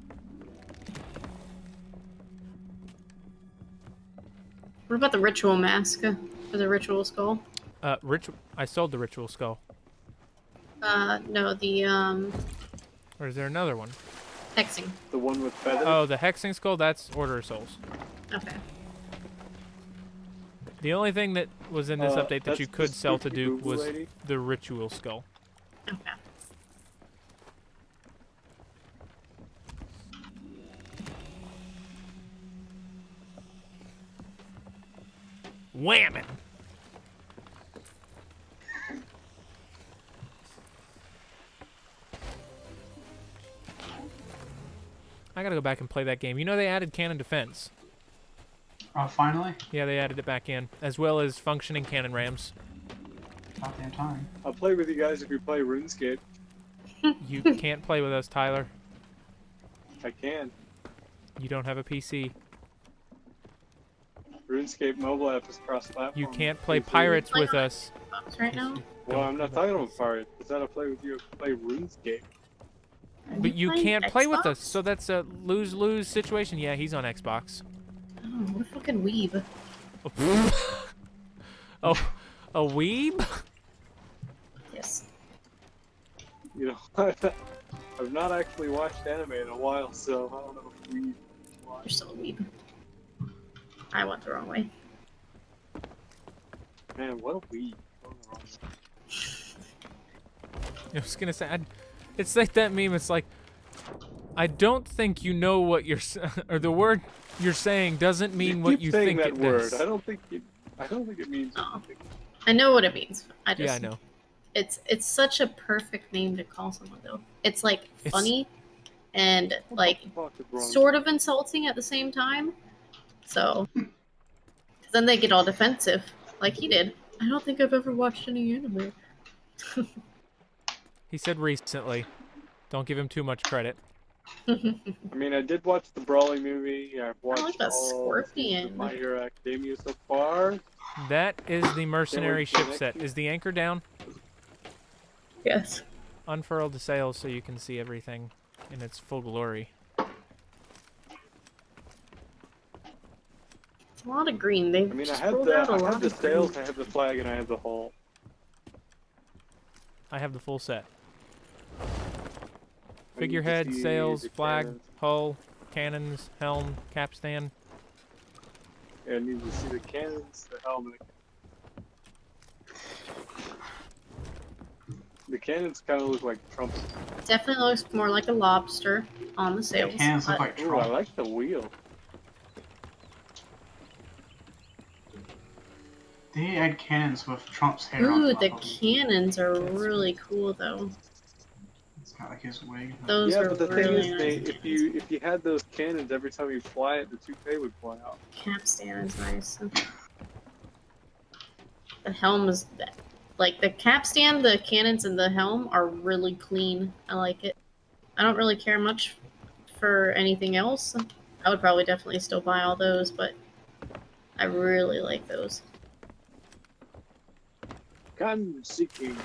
What about the ritual mask for the ritual skull? I sold the ritual skull. No, the Or is there another one? hexing. The one with feathers? Oh, the hexing skull, that's Order of Souls. Okay. The only thing that was in this update that that's you the could sell to spooky Duke boo-boo was lady? the ritual skull. Okay. Whammon! I gotta go back and play that game. You know they added cannon defense. Oh, finally? Yeah, they added it back in, as well as functioning cannon rams. About damn time. I'll play with you guys if you play RuneScape. You can't play with us, Tyler. I can. You don't have a PC. RuneScape mobile app is cross-platform. You can't play PC. Pirates with us. Box right now. Well, I'm not talking about Pirates. Because I'll play with you if you play RuneScape. But you playing can't play with Xbox? us, so that's a lose-lose situation. Yeah, he's on Xbox. Oh, what a fucking weeb. Oh, a weeb? Yes. You know, I've not actually watched anime in a while, so I don't know if we You're watch. still a weeb. I went the wrong way. Man, what a weed. I was gonna say, it's like that meme. It's like, I don't think you know what you're, or the word you're saying doesn't mean what keep you saying think that it word. does. I don't think it means. Oh. I know what it means. I just Yeah, I know. It's such a perfect name to call someone though. It's like It's- funny and like What the fuck is wrong? sort of insulting at the same time. So then they get all defensive, like he did. I don't think I've ever watched any anime. He said recently. Don't give him too much credit. I mean, I did watch the Brawley movie. I've watched like the all of scorpion. My Hero Academia so far. That is the mercenary for the ship next set. one. Is the anchor down? Yes. Unfurl the sails so you can see everything in its full glory. It's a lot of green. They I mean, I just have rolled the out a lot the of sails, green. I have the flag, and I have the hull. I have the full set. I need to Figurehead, see sails, the flag, cannons. hull, cannons, helm, capstan. Yeah, I need to see the cannons, the helmet. The cannons kind of look like trumpets. Definitely looks more like a lobster on the The sails. cannons look but- like Ooh, I Trump. like the wheel. They add cannons with Trump's hair on Ooh, top the of them. cannons are That's really cool though. It's got like his wig. Those Yeah, are but the really thing nice. is, if you had those cannons every time you fly it, the toupee would fly out. Capstan is nice. The helm is like the capstan, the cannons, and the helm are really clean. I like it. I don't really care much for anything else. I would probably definitely still buy all those, but I really like those. Gun seeking.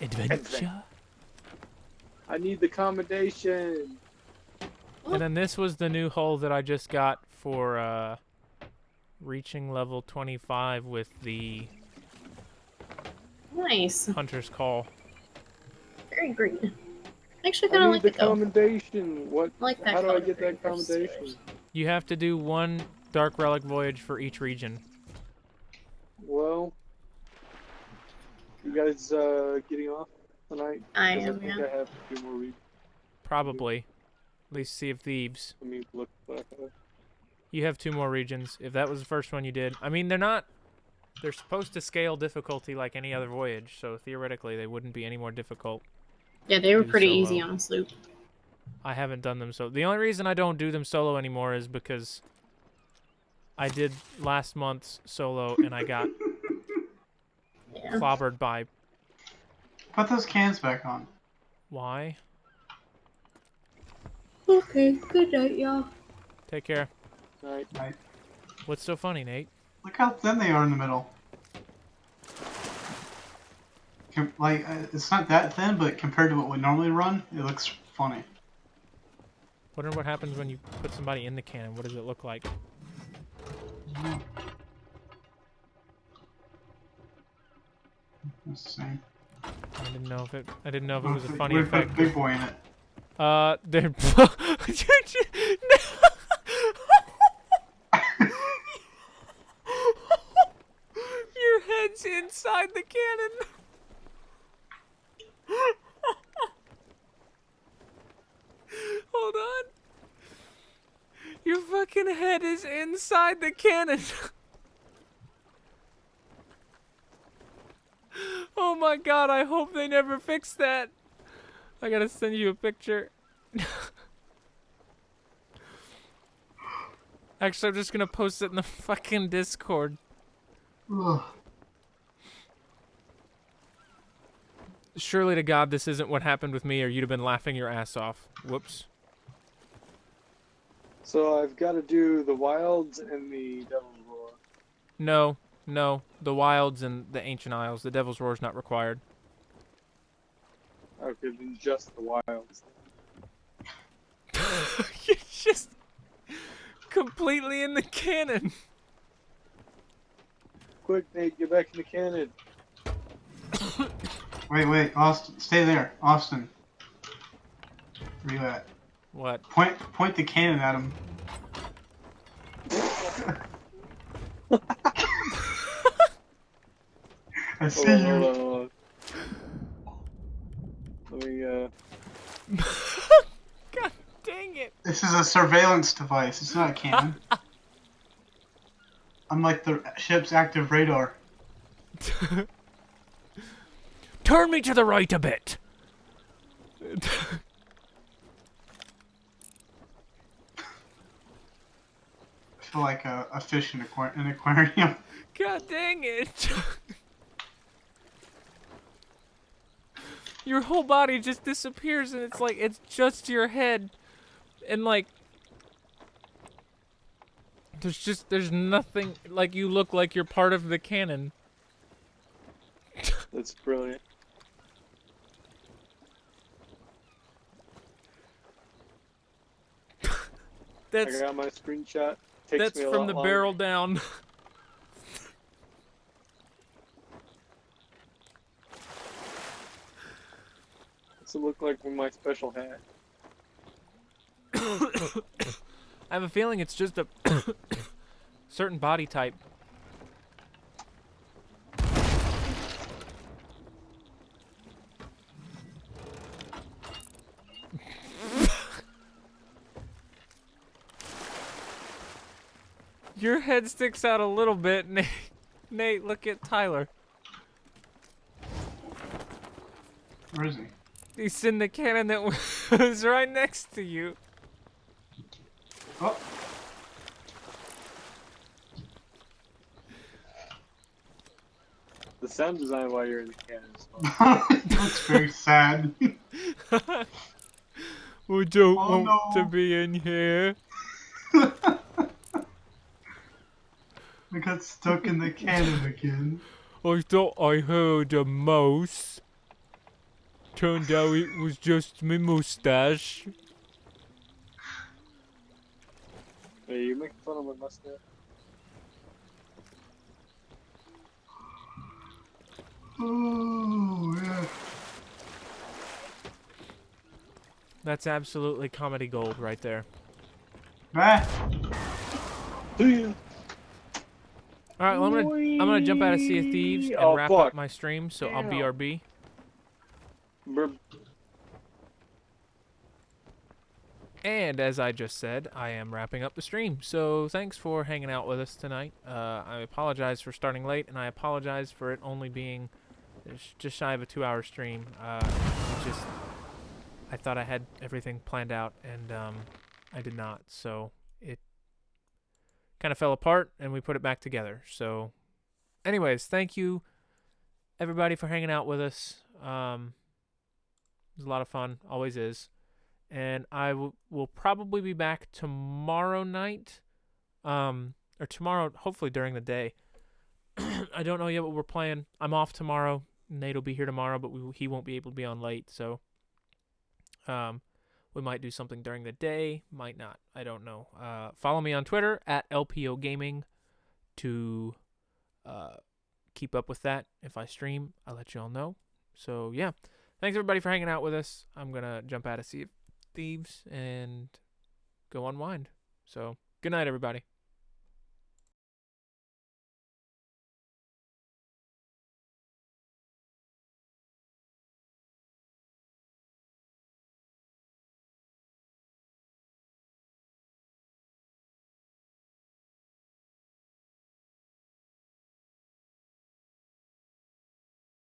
Adventure. I need the accommodation. And then this was the new hull that I just got for reaching level 25 with the Nice. Hunter's Call. Very green. I actually I kind of need like the it though. accommodation. What? I like that How do I color get that green versus accommodation? theirs. You have to do one Dark Relic voyage for each region. Well, you guys getting off tonight? I 'Cause am, think yeah. I have a few more weeks. Probably. At least Sea of Thieves. Let me look back at it. You have 2 more regions. If that was the first one you did. I mean, they're supposed to scale difficulty like any other voyage, so theoretically they wouldn't be any more difficult. Yeah, they were Do pretty solo. easy on a sloop. I haven't done them so. The only reason I don't do them solo anymore is because I did last month's solo and I got Yeah. clobbered by Put those cans back on. why? Okay, good night, y'all. Take care. Right. Right. What's so funny, Nate? Look how thin they are in the middle. It's not that thin, but compared to what we normally run, it looks funny. Wonder what happens when you put somebody in the cannon. What does it look like? It's the same. I didn't know if it. I didn't know if it was a funny We put effect. Big Boy in it. They're. Your head's inside the cannon. Hold on. Your fucking head is inside the cannon. Oh my god, I hope they never fix that. I gotta send you a picture. Actually, I'm just gonna post it in the fucking Discord. Ugh. Surely to God this isn't what happened with me or you'd have been laughing your ass off. Whoops. So I've got to do the Wilds and the Devil's Roar. No, no. The Wilds and the Ancient Isles. The Devil's Roar is not required. Okay, then just the Wilds. You're just completely in the cannon. Quick, Nate, get back in the cannon. Wait, Austin, stay there, Austin. Where you at? What? Point the cannon at him. I see you. Hold on. Let me, God dang it. This is a surveillance device. It's not a cannon. Unlike the ship's active radar. Turn me to the right a bit. I feel like a fish in an aquarium. God dang it. Your whole body just disappears and it's like, it's just your head. And like, there's nothing, like you look like you're part of the cannon. that's brilliant. I That's got my screenshot. Takes that's me a from lot the longer. barrel down. What's it look like with my special hat? I have a feeling it's just a certain body type. Your head sticks out a little bit, Nate. Nate, look at Tyler. Where is he? He's in the cannon that was right next to you. Oh. The sound design while you're in the cannon is fun. It looks very sad. We don't Oh, want to no. be in here. I got stuck in the cannon again. I thought I heard a mouse. Turned out it was just my mustache. Hey, you making fun of my mustache? Oh, yeah. That's absolutely comedy gold right there. Ah. All right, well, I'm gonna jump out of Sea of Thieves and Oh, wrap fuck. up my stream, so I'll Damn. BRB. And as I just said, I am wrapping up the stream. So thanks for hanging out with us tonight. I apologize for starting late, and I apologize for it only being just shy of a 2-hour stream. I thought I had everything planned out, and I did not. So it kind of fell apart, and we put it back together. So anyways, thank you, everybody, for hanging out with us. It was a lot of fun. Always is. and I will probably be back tomorrow night, or tomorrow, hopefully during the day. I don't know yet what we're playing. I'm off tomorrow. Nate'll be here tomorrow, but he won't be able to be on late, so we might do something during the day, might not. I don't know. Follow me on Twitter at LPO Gaming to keep up with that. If I stream, I'll let you all know. So yeah, thanks everybody for hanging out with us. I'm gonna jump out of Sea of Thieves and go unwind. So good night, everybody.